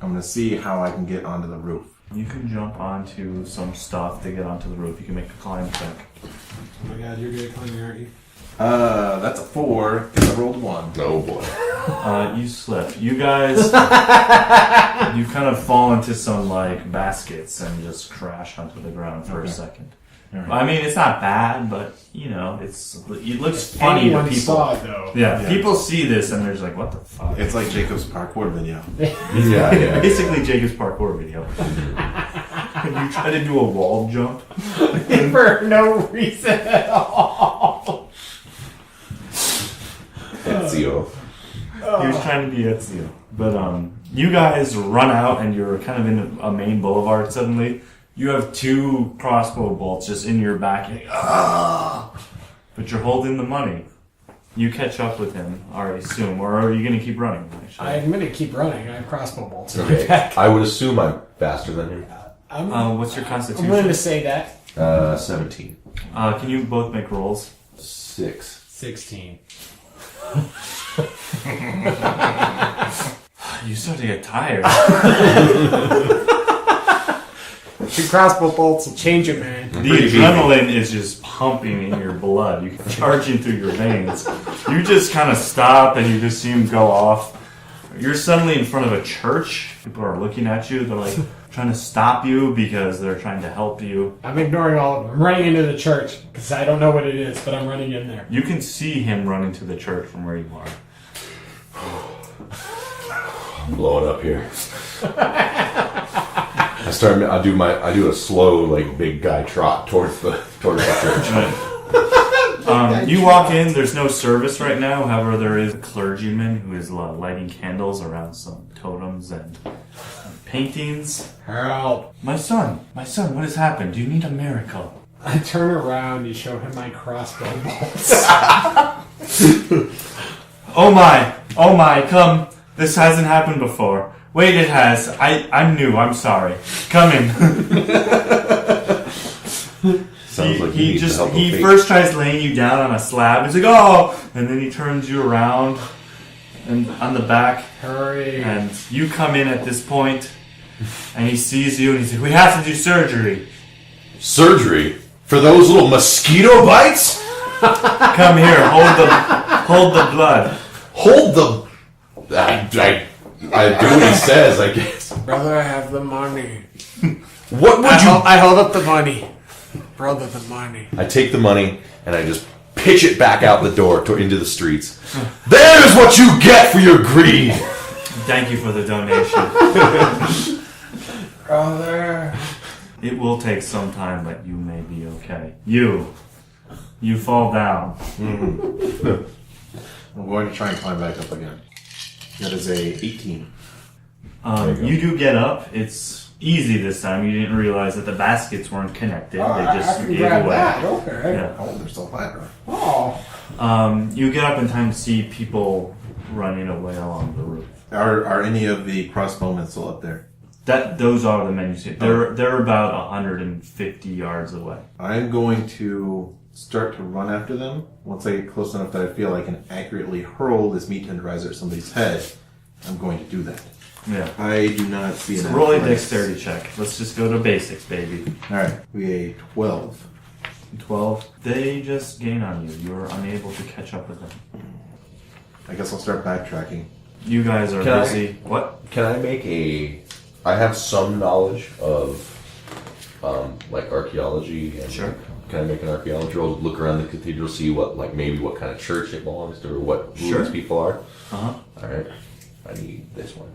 Speaker 5: I'm going to see how I can get onto the roof.
Speaker 3: You can jump onto some stuff to get onto the roof. You can make a climb check.
Speaker 1: Oh my god, you're good at climbing, aren't you?
Speaker 5: That's a 4 because I rolled 1.
Speaker 2: Oh boy.
Speaker 3: You slip. You guys, you kind of fall into some baskets and just crash onto the ground for a second.
Speaker 5: Right.
Speaker 3: I mean, it's not bad, but it looks funny to
Speaker 1: Anyone
Speaker 3: people.
Speaker 1: saw it though.
Speaker 3: Yeah, people see this and they're just like, "What the fuck?"
Speaker 5: It's like Jacob's parkour video.
Speaker 2: Yeah.
Speaker 3: Basically Jacob's parkour video. You try to do a wall jump.
Speaker 1: For no reason at all.
Speaker 2: Ezio.
Speaker 3: He was trying to be Ezio. But you guys run out and you're kind of in a main boulevard suddenly. You have 2 crossbow bolts just in your back. But you're holding the money. You catch up with him, I assume. Or are you going to keep running? Actually?
Speaker 1: I'm going to keep running. I have crossbow bolts. in my
Speaker 2: Okay.
Speaker 1: back.
Speaker 2: I would assume I'm faster than him.
Speaker 3: What's your
Speaker 1: I'm
Speaker 3: constitution?
Speaker 1: willing to say that.
Speaker 2: 17.
Speaker 3: Can you both make rolls?
Speaker 2: 6.
Speaker 1: 16.
Speaker 3: You start to get tired.
Speaker 1: 2 crossbow bolts will change it, man.
Speaker 3: The adrenaline is just pumping in your blood. You're charging through your veins. You just kind of stop and you just see him go off. You're suddenly in front of a church. People are looking at you. They're trying to stop you because they're trying to help you.
Speaker 1: I'm ignoring all of them. I'm running into the church because I don't know what it is, but I'm running in there.
Speaker 3: You can see him running to the church from where you are.
Speaker 2: I'm blowing up here. I do a slow big guy trot towards the church.
Speaker 3: You walk in. There's no service right now. However, there is a clergyman who is lighting candles around some totems and paintings.
Speaker 1: Help.
Speaker 3: My son, what has happened? Do you need a miracle?
Speaker 1: I turn around and show him my crossbow bolts.
Speaker 3: Oh my, come. This hasn't happened before. Wait, it has. I'm new. I'm sorry. Come in.
Speaker 2: Sounds like he needs the help of
Speaker 3: he
Speaker 2: fate.
Speaker 3: first tries laying you down on a slab. He's like, oh, and then he turns you around and on the back,
Speaker 1: Hurry.
Speaker 3: and you come in at this point, and he sees you, and he's like, we have to do surgery.
Speaker 2: Surgery? For those little mosquito bites?
Speaker 3: Come here, hold the blood.
Speaker 2: Hold the... I do what he says, I guess.
Speaker 1: Brother, I have the money.
Speaker 2: What would you...
Speaker 1: I hold up the money. Brother, the money.
Speaker 2: I take the money, and I just pitch it back out the door into the streets. There's what you get for your greed!
Speaker 3: Thank you for the donation.
Speaker 1: Brother.
Speaker 3: It will take some time, but you may be okay. You fall down.
Speaker 5: I'm going to try and climb back up again. That is a 18.
Speaker 3: You do get up. It's easy this time. You didn't realize that the baskets weren't connected. They just
Speaker 1: I can
Speaker 3: gave
Speaker 1: grab
Speaker 3: away.
Speaker 1: that. Okay.
Speaker 3: Yeah.
Speaker 5: Oh, they're still flat, right?
Speaker 1: Oh.
Speaker 3: You get up in time to see people running away along the roof.
Speaker 5: Are any of the crossbowmen still up there?
Speaker 3: Those are the men you see. They're about 150 yards away.
Speaker 5: I'm going to start to run after them. Once I get close enough that I feel I can accurately hurl this meat tenderizer at somebody's head, I'm going to do that.
Speaker 3: Yeah.
Speaker 5: I do not see an
Speaker 3: Roll a dexterity check. Let's just go to basics, baby.
Speaker 5: Alright, we a 12.
Speaker 3: 12. They just gain on you. You're unable to catch up with them.
Speaker 5: I guess I'll start backtracking.
Speaker 3: You guys are
Speaker 2: Can
Speaker 3: busy. What?
Speaker 2: Can I make I have some knowledge of, like archaeology. And
Speaker 3: Sure.
Speaker 2: Can I make an archaeology roll? Look around the cathedral, see what kind of church it belongs to, or what
Speaker 3: Sure.
Speaker 2: these people are.
Speaker 3: Uh-huh.
Speaker 2: All right. I need this one.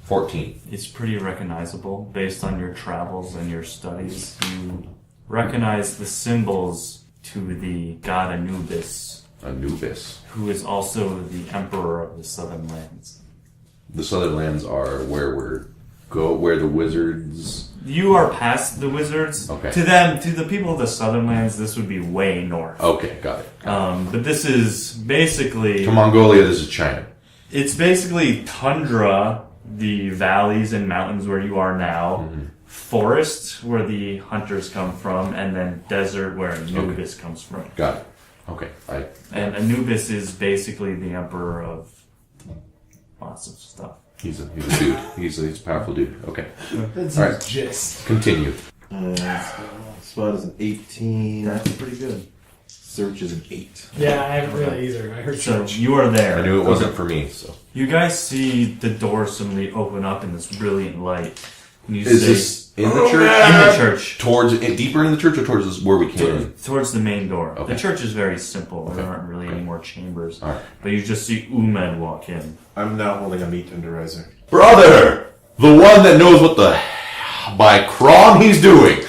Speaker 2: 14.
Speaker 3: It's pretty recognizable based on your travels and your studies. You recognize the symbols to the god Anubis,
Speaker 2: Anubis.
Speaker 3: who is also the emperor of the southern lands.
Speaker 2: The southern lands are where the wizards.
Speaker 3: You are past the wizards.
Speaker 2: Okay.
Speaker 3: To them, to the people of the southern lands, this would be way north.
Speaker 2: Okay, got it.
Speaker 3: But this is basically...
Speaker 2: To Mongolia, this is China.
Speaker 3: It's basically tundra, the valleys and mountains where you are now, forest where the hunters come from, and then desert where Anubis comes from.
Speaker 2: Got it. Okay.
Speaker 3: And Anubis is basically the emperor of lots of stuff.
Speaker 2: He's a dude. He's a powerful dude. Okay.
Speaker 1: That's
Speaker 2: All right.
Speaker 1: just.
Speaker 2: Continue.
Speaker 5: Spot is an 18.
Speaker 3: That's pretty good.
Speaker 5: Search is an 8.
Speaker 1: Yeah, I haven't really either. I heard
Speaker 3: So
Speaker 1: church.
Speaker 3: you are there.
Speaker 2: I knew it wasn't for me, so.
Speaker 3: You guys see the door suddenly open up in this brilliant light. And you
Speaker 2: Is
Speaker 3: say,
Speaker 2: this in the church?
Speaker 3: in the church.
Speaker 2: Deeper in the church, or towards where we came in?
Speaker 3: Towards the main door.
Speaker 2: Okay.
Speaker 3: The church is very simple. There aren't really any more chambers.
Speaker 2: All right.
Speaker 3: But you just see Umed walk in.
Speaker 5: I'm now holding a meat tenderizer.
Speaker 2: Brother! The one that knows what the by crom he's doing.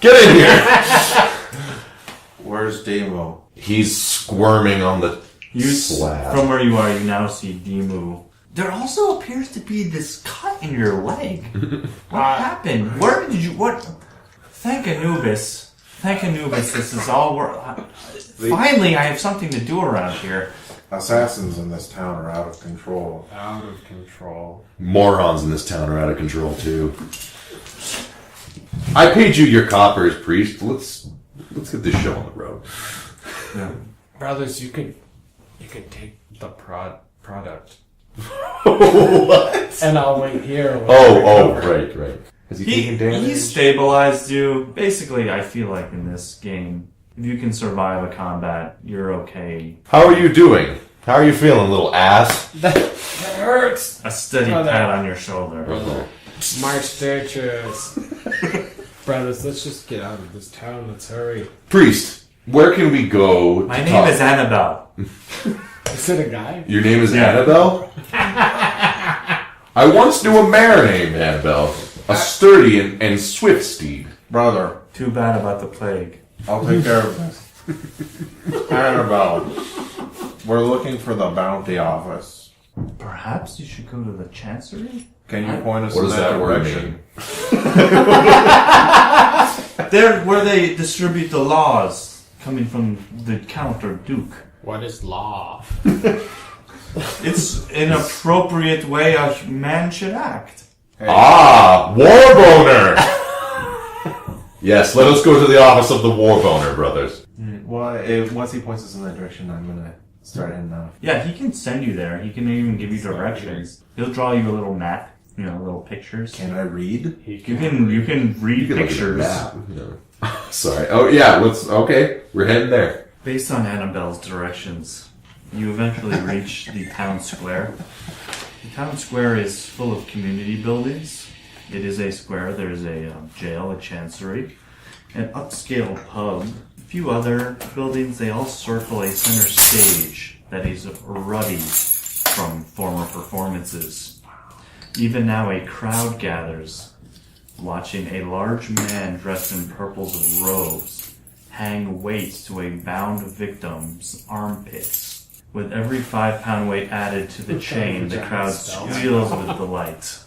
Speaker 2: Get in here!
Speaker 5: Where's Demu?
Speaker 2: He's squirming on the slab.
Speaker 3: From where you are, you now see Demu. There also appears to be this cut in your leg. What happened? Where did you... What? Thank Anubis. This is all... Finally, I have something to do around here.
Speaker 5: Assassins in this town are out of control.
Speaker 1: Out of control.
Speaker 2: Morons in this town are out of control, too. I paid you your coppers, priest. Let's get this show on the road.
Speaker 3: Yeah.
Speaker 1: Brothers, you can take the product.
Speaker 2: What?
Speaker 1: And I'll wait here.
Speaker 2: Right. Has he taken damage?
Speaker 3: He stabilized you. Basically, I feel like in this game, if you can survive a combat, you're okay.
Speaker 2: How are you doing? How are you feeling, little ass?
Speaker 1: That hurts.
Speaker 3: A steady
Speaker 1: Oh,
Speaker 3: pat on your shoulder.
Speaker 1: March stitches. Brothers, let's just get out of this town. Let's hurry.
Speaker 2: Priest, where can we go to
Speaker 3: My
Speaker 2: talk?
Speaker 3: name is Annabelle.
Speaker 1: Is it a guy?
Speaker 2: Your name is
Speaker 3: Yeah.
Speaker 2: Annabelle? I once knew a mare named Annabelle. A sturdy and swift steed.
Speaker 5: Brother,
Speaker 3: Too bad about the plague.
Speaker 5: I'll take care of this. Annabelle, we're looking for the bounty office.
Speaker 3: Perhaps you should go to the chancery?
Speaker 5: Can you point us
Speaker 2: What
Speaker 5: in
Speaker 2: does
Speaker 5: that
Speaker 2: that word
Speaker 5: direction?
Speaker 3: There, where they distribute the laws coming from the Count or Duke.
Speaker 1: What is law?
Speaker 3: It's an appropriate way a man should act.
Speaker 5: Hey,
Speaker 2: Warboner! Yes, let us go to the office of the Warboner, brothers.
Speaker 5: well, once he points us in that direction, I'm gonna start heading off.
Speaker 3: Yeah, he can send you there. He can even give you directions. He'll draw you a little map, little pictures.
Speaker 5: Can I read?
Speaker 3: You can read
Speaker 2: You can look at the
Speaker 3: pictures.
Speaker 2: map. No. Sorry. Oh, yeah, okay. We're heading there.
Speaker 3: Based on Annabelle's directions, you eventually reach the town square. The town square is full of community buildings. It is a square. There's a jail, a chancery, an upscale pub, a few other buildings. They all circle a center stage that is ruddy from former performances. Even now, a crowd gathers, watching a large man dressed in purples robes hang weights to a bound victim's armpits. With every 5-pound weight added to the chain, the crowd squeals with delight.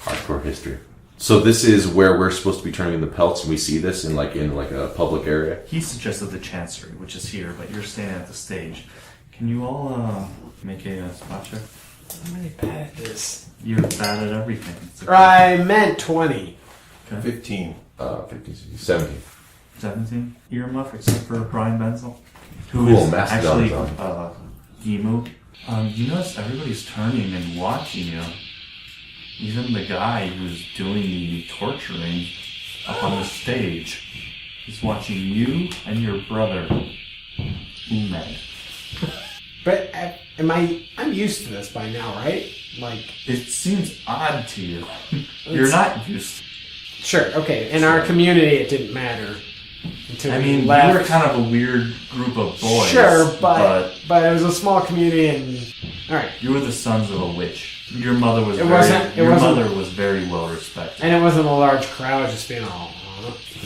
Speaker 2: Hardcore history. So this is where we're supposed to be turning the pelts, and we see this in a public area.
Speaker 3: He suggested the chancery, which is here, but you're standing at the stage. Can you all Make a spot check.
Speaker 1: I'm really bad at this.
Speaker 3: You're bad at everything. It's okay.
Speaker 1: I meant 20.
Speaker 4: 15.
Speaker 2: 15, 17.
Speaker 3: 17 earmuff, except for Brian Benzel, who
Speaker 2: Cool,
Speaker 3: is actually
Speaker 2: Mastodon's
Speaker 3: Demu. You notice everybody's turning and watching you. Even the guy who's doing the torturing up on the stage is watching you and your brother, Umed.
Speaker 1: But I'm used to this by now, right? Like,
Speaker 3: It seems odd to you. You're not used.
Speaker 1: sure, okay. In our community, it didn't matter until
Speaker 3: I
Speaker 1: we
Speaker 3: mean,
Speaker 1: left.
Speaker 3: you were kind of a weird group of boys.
Speaker 1: Sure, but it was a small community, and all right.
Speaker 3: You were the sons of a witch. Your mother was
Speaker 1: wasn't-
Speaker 3: mother was very well respected.
Speaker 1: And it wasn't a large crowd just being all.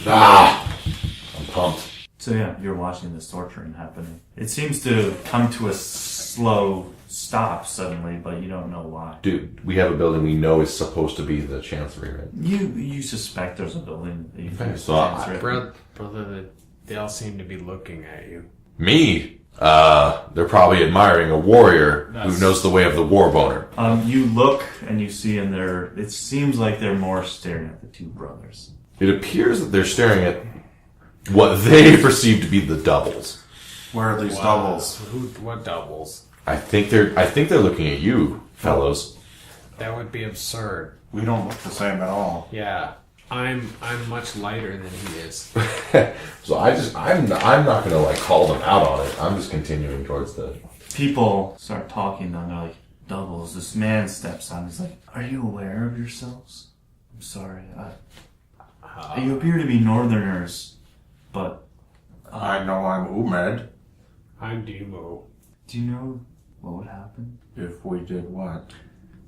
Speaker 2: I'm pumped.
Speaker 3: So yeah, you're watching this torturing happening. It seems to come to a slow stop suddenly, but you don't know why.
Speaker 2: Dude, we have a building we know is supposed to be the chancery, right?
Speaker 3: You suspect there's a building that you think is
Speaker 2: So
Speaker 1: Brother, they all seem to be looking at you.
Speaker 2: Me? They're probably admiring a warrior who knows the way of the war boner.
Speaker 3: You look and you see in there, it seems like they're more staring at the two brothers.
Speaker 2: It appears that they're staring at what they perceive to be the doubles.
Speaker 4: Where are these doubles?
Speaker 1: What doubles?
Speaker 2: I think they're looking at you, fellows.
Speaker 1: That would be absurd.
Speaker 4: We don't look the same at all.
Speaker 1: Yeah, I'm much lighter than he is.
Speaker 2: So I'm not gonna like call them out on it. I'm just continuing towards the.
Speaker 3: People start talking and they're like, doubles. This man steps on. He's like, are you aware of yourselves? I'm sorry. You appear to be northerners, but
Speaker 4: I know I'm Umed.
Speaker 1: I'm Demu.
Speaker 3: do you know what would happen
Speaker 4: If we did what?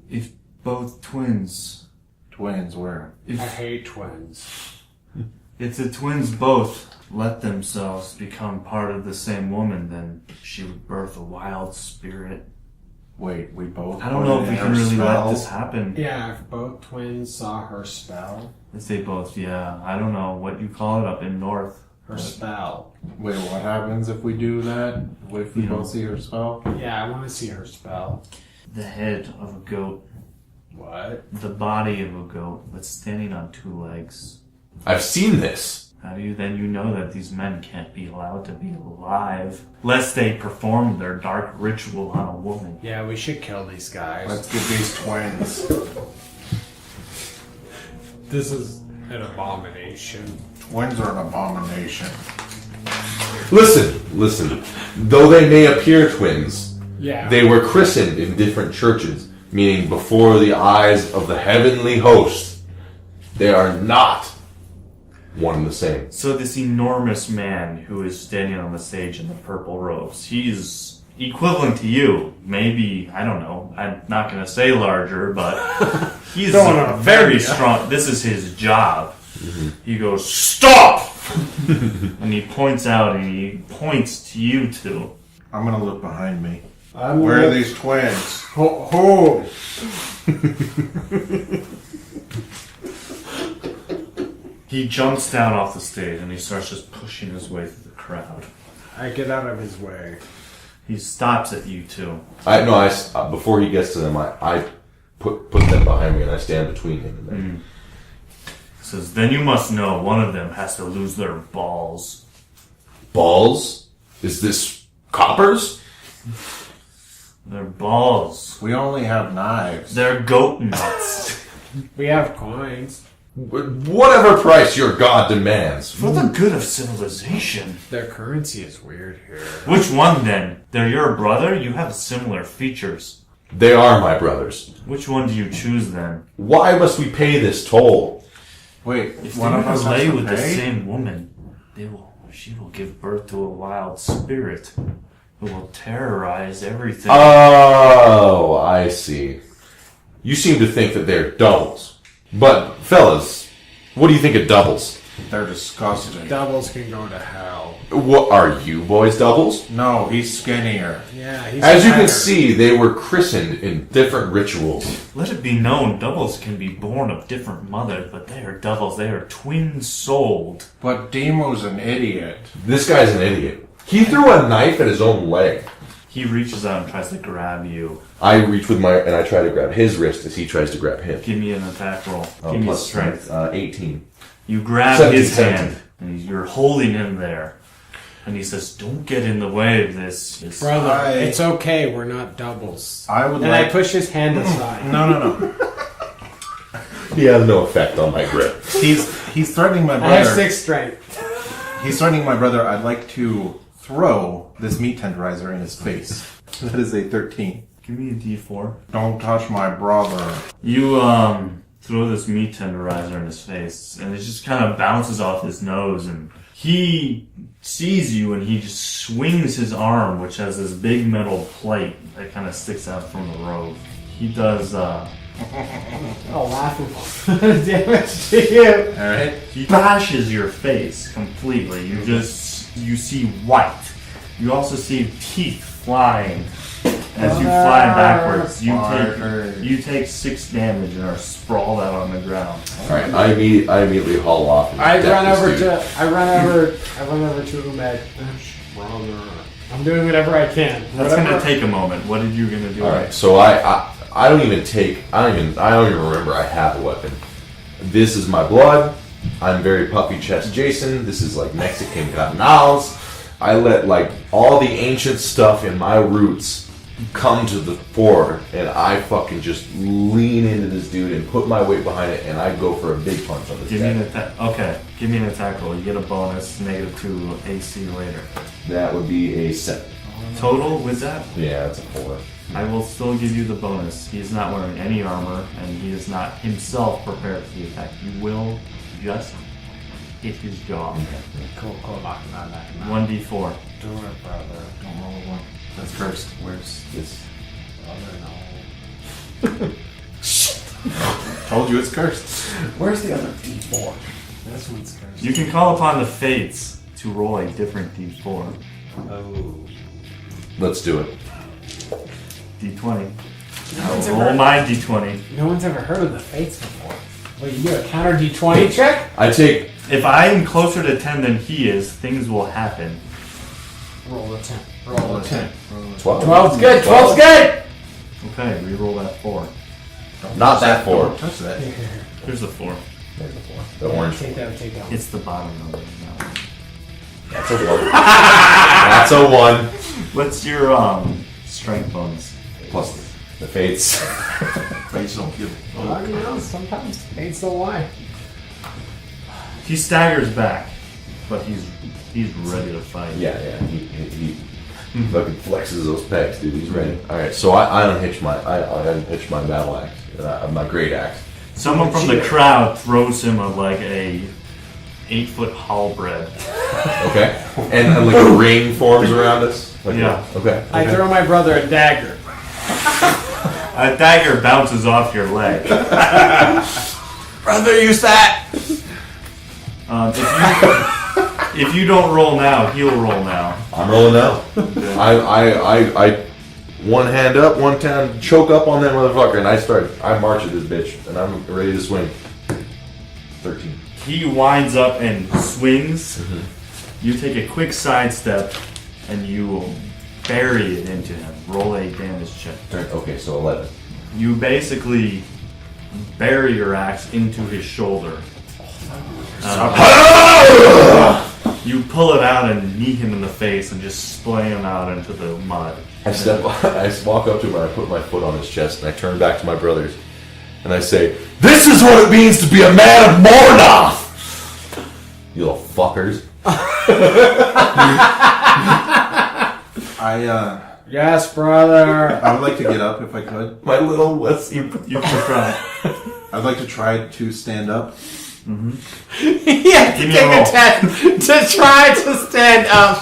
Speaker 3: if both twins,
Speaker 4: Twins where?
Speaker 1: I
Speaker 3: if
Speaker 1: hate twins.
Speaker 3: the twins both let themselves become part of the same woman, then she would birth a wild spirit.
Speaker 4: Wait, we both.
Speaker 3: I don't
Speaker 4: put
Speaker 3: know
Speaker 4: it
Speaker 3: if
Speaker 4: in
Speaker 3: we can
Speaker 4: our
Speaker 3: really let
Speaker 4: spell?
Speaker 3: this happen.
Speaker 1: Yeah, if both twins saw her spell.
Speaker 3: If they both, yeah, I don't know what you call it up in north.
Speaker 1: Her spell.
Speaker 4: Wait, what happens if we do that? If we both see her spell?
Speaker 1: Yeah, I want to see her spell.
Speaker 3: The head of a goat,
Speaker 1: What?
Speaker 3: the body of a goat, but standing on two legs.
Speaker 2: I've seen this.
Speaker 3: How do you then know that these men can't be allowed to be alive lest they perform their dark ritual on a woman?
Speaker 1: Yeah, we should kill these guys.
Speaker 4: Let's get these twins.
Speaker 1: This is an abomination.
Speaker 4: Twins are an abomination.
Speaker 2: Listen. Though they may appear twins,
Speaker 1: Yeah.
Speaker 2: they were christened in different churches, meaning before the eyes of the heavenly host, they are not one and the same.
Speaker 3: So this enormous man who is standing on the stage in the purple robes, he's equivalent to you. Maybe, I don't know, I'm not going to say larger, but he's very strong. This is his job. He goes, stop! And he points out and he points to you two.
Speaker 4: I'm gonna look behind me. Where are these twins?
Speaker 1: Ho!
Speaker 3: He jumps down off the stage and he starts just pushing his way through the crowd.
Speaker 1: I get out of his way.
Speaker 3: He stops at you two.
Speaker 2: Before he gets to them, I put them behind me and I stand between him and them.
Speaker 3: Says, then you must know one of them has to lose their balls.
Speaker 2: Balls? Is this coppers?
Speaker 3: Their balls.
Speaker 4: We only have knives.
Speaker 3: They're goat nuts.
Speaker 1: We have coins.
Speaker 2: Whatever price your god demands.
Speaker 3: For the good of civilization.
Speaker 1: Their currency is weird here.
Speaker 3: Which one then? They're your brother? You have similar features.
Speaker 2: They are my brothers.
Speaker 3: Which one do you choose then?
Speaker 2: Why must we pay this toll?
Speaker 4: Wait,
Speaker 3: If
Speaker 4: one
Speaker 3: they
Speaker 4: of us has
Speaker 3: lay
Speaker 4: to
Speaker 3: with the
Speaker 4: pay?
Speaker 3: same woman, she will give birth to a wild spirit who will terrorize everything.
Speaker 2: Oh, I see. You seem to think that they're doubles. But, fellas, what do you think of doubles?
Speaker 4: They're disgusting.
Speaker 1: Doubles can go to hell.
Speaker 2: What are you boys doubles?
Speaker 4: No, he's skinnier.
Speaker 1: Yeah, he's
Speaker 2: As you can
Speaker 1: fatter.
Speaker 2: see, they were christened in different rituals.
Speaker 3: Let it be known, doubles can be born of different mothers, but they are doubles. They are twin-souled.
Speaker 4: But Demu's an idiot.
Speaker 2: This guy's an idiot. He threw a knife at his own leg.
Speaker 3: He reaches out and tries to grab you.
Speaker 2: I reach with and I try to grab his wrist as he tries to grab him.
Speaker 3: Give me an attack roll. Give me
Speaker 2: Plus
Speaker 3: strength.
Speaker 2: 18.
Speaker 3: You grab
Speaker 2: 17,
Speaker 3: his
Speaker 2: 17.
Speaker 3: hand, and you're holding him there. And he says, "Don't get in the way of this."
Speaker 1: Brother, it's okay. We're not doubles.
Speaker 4: I would
Speaker 1: And
Speaker 4: like.
Speaker 1: I push his hand aside.
Speaker 4: No.
Speaker 2: He has no effect on my grip.
Speaker 4: He's threatening my
Speaker 1: I
Speaker 4: brother.
Speaker 1: have 6 strength.
Speaker 4: He's threatening my brother. I'd like to throw this meat tenderizer in his face. That is a 13.
Speaker 3: Give me a D4.
Speaker 4: Don't touch my brother.
Speaker 3: You throw this meat tenderizer in his face, and it just kind of bounces off his nose, and he sees you, and he just swings his arm, which has this big metal plate that kind of sticks out from the robe. He does
Speaker 1: laughable damage to you.
Speaker 4: Alright.
Speaker 3: he bashes your face completely. You see white. You also see teeth flying as you fly backwards. You take 6 damage and are sprawled out on the ground.
Speaker 2: Alright, I immediately haul off. And
Speaker 1: I
Speaker 2: deck
Speaker 1: run
Speaker 2: this
Speaker 1: over
Speaker 2: dude.
Speaker 1: to Umed. I'm doing whatever I can.
Speaker 3: That's gonna take a moment. What are you gonna do?
Speaker 2: Alright, so I don't even remember I have a weapon. This is my blood. I'm very puffy chest Jason. This is like Mexican carnals. I let like all the ancient stuff in my roots come to the fore, and I fucking just lean into this dude and put my weight behind it, and I go for a big punch on this
Speaker 3: Give me an
Speaker 2: guy.
Speaker 3: attack. Okay, give me an attack roll. You get a bonus, -2 AC later.
Speaker 2: That would be a 7.
Speaker 3: Total with that,
Speaker 2: Yeah, that's a 4.
Speaker 3: I will still give you the bonus. He is not wearing any armor, and he is not himself prepared for the attack. You will just hit his jaw.
Speaker 1: Cool.
Speaker 3: 1d4.
Speaker 1: Do it, brother.
Speaker 4: Don't roll a 1. That's cursed.
Speaker 1: Where's
Speaker 2: This.
Speaker 1: brother? No.
Speaker 4: Told you it's cursed.
Speaker 1: Where's the other D4? This one's cursed.
Speaker 3: You can call upon the fates to roll a different d4.
Speaker 1: Oh.
Speaker 2: Let's do it.
Speaker 3: D20.
Speaker 1: one's
Speaker 3: I'll roll
Speaker 1: ever-
Speaker 3: my d20.
Speaker 1: No one's ever heard of the fates before. Wait, you do a counter D20 check?
Speaker 2: I take.
Speaker 3: If I'm closer to 10 than he is, things will happen.
Speaker 1: Roll a 10. Roll a 10.
Speaker 2: 12.
Speaker 1: 12's good. 12's good!
Speaker 3: Okay, re-roll that 4.
Speaker 2: Not that 4.
Speaker 4: Don't touch that.
Speaker 3: Here's a 4.
Speaker 2: There's a 4. The orange.
Speaker 1: Take that one.
Speaker 3: It's the bottom number. No.
Speaker 2: That's a 1. That's a 1.
Speaker 3: What's your strength bonus?
Speaker 2: Plus the fates.
Speaker 4: Face don't kill.
Speaker 1: Well, you know, sometimes fates don't lie.
Speaker 3: He staggers back, but he's ready to fight.
Speaker 2: Yeah. He fucking flexes those pecs, dude. He's ready. All right, so I unhitch my battle axe, my great axe.
Speaker 3: Someone from the crowd throws him like a 8-foot halberd.
Speaker 2: Okay, and like a ring forms around us. Like
Speaker 3: Yeah.
Speaker 2: Okay.
Speaker 1: I throw my brother a dagger.
Speaker 3: A dagger bounces off your leg.
Speaker 2: Brother, use that.
Speaker 3: If you don't roll now, he'll roll now.
Speaker 2: I'm rolling now. I one hand up, one hand choke up on that motherfucker, and I march at this bitch, and I'm ready to swing. 13.
Speaker 3: He winds up and swings. You take a quick sidestep, and you bury it into him. Roll a damage check.
Speaker 2: Okay, so 11.
Speaker 3: You basically bury your axe into his shoulder. You pull it out and knee him in the face and just splay him out into the mud.
Speaker 2: I walk up to him and I put my foot on his chest and I turn back to my brothers and I say, "This is what it means to be a man of Mornoth! You little fuckers."
Speaker 1: Yes, brother.
Speaker 4: I would like to get up if I could.
Speaker 2: My little wussy.
Speaker 3: You can try.
Speaker 4: I'd like to try to stand up.
Speaker 1: He had to
Speaker 3: Give me
Speaker 1: take
Speaker 3: a roll.
Speaker 1: a 10 to try to stand up.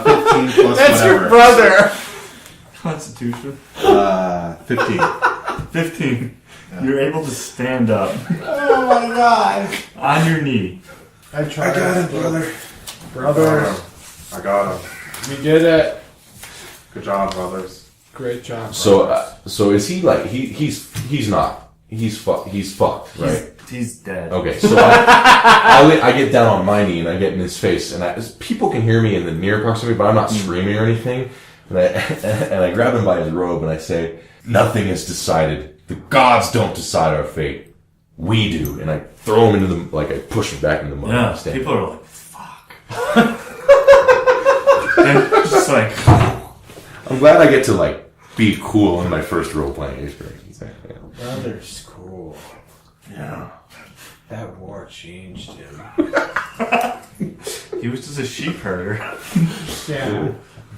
Speaker 4: 15 plus
Speaker 1: That's
Speaker 4: whatever.
Speaker 1: your brother.
Speaker 3: Constitution.
Speaker 4: 15.
Speaker 3: 15. You're able to stand up
Speaker 1: Oh my god.
Speaker 3: on your knee.
Speaker 1: I tried.
Speaker 4: got it, brother.
Speaker 1: Brother,
Speaker 4: I got him.
Speaker 1: we did it.
Speaker 4: Good job, brothers.
Speaker 1: Great job.
Speaker 2: So is he like he's not. He's fucked, right?
Speaker 3: He's dead.
Speaker 2: Okay, so I get down on my knee and I get in his face, and people can hear me in the near proximity, but I'm not screaming or anything. And I grab him by his robe and I say, "Nothing is decided. The gods don't decide our fate. We do." And I throw him into the, I push him back into the mud.
Speaker 3: Yeah, people are like, fuck. And just like,
Speaker 2: I'm glad I get to, be cool in my first role-playing experience.
Speaker 1: Brother's cool.
Speaker 4: Yeah.
Speaker 1: That war changed him.
Speaker 3: he was just a sheep herder.
Speaker 1: Yeah.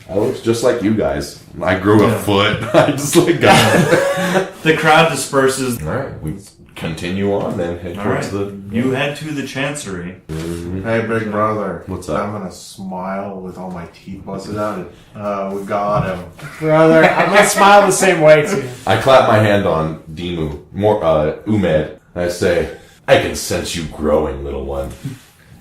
Speaker 2: I look just like you guys. I grew a foot. I just got
Speaker 3: The crowd disperses.
Speaker 2: Alright, we continue on and head towards
Speaker 3: You head to the chancery.
Speaker 4: Hey, big brother.
Speaker 2: What's up?
Speaker 4: I'm gonna smile with all my teeth busted out. We got him.
Speaker 1: Brother, I'm gonna smile the same way too.
Speaker 2: I clap my hand on Demu, Umed, and I say, "I can sense you growing, little one."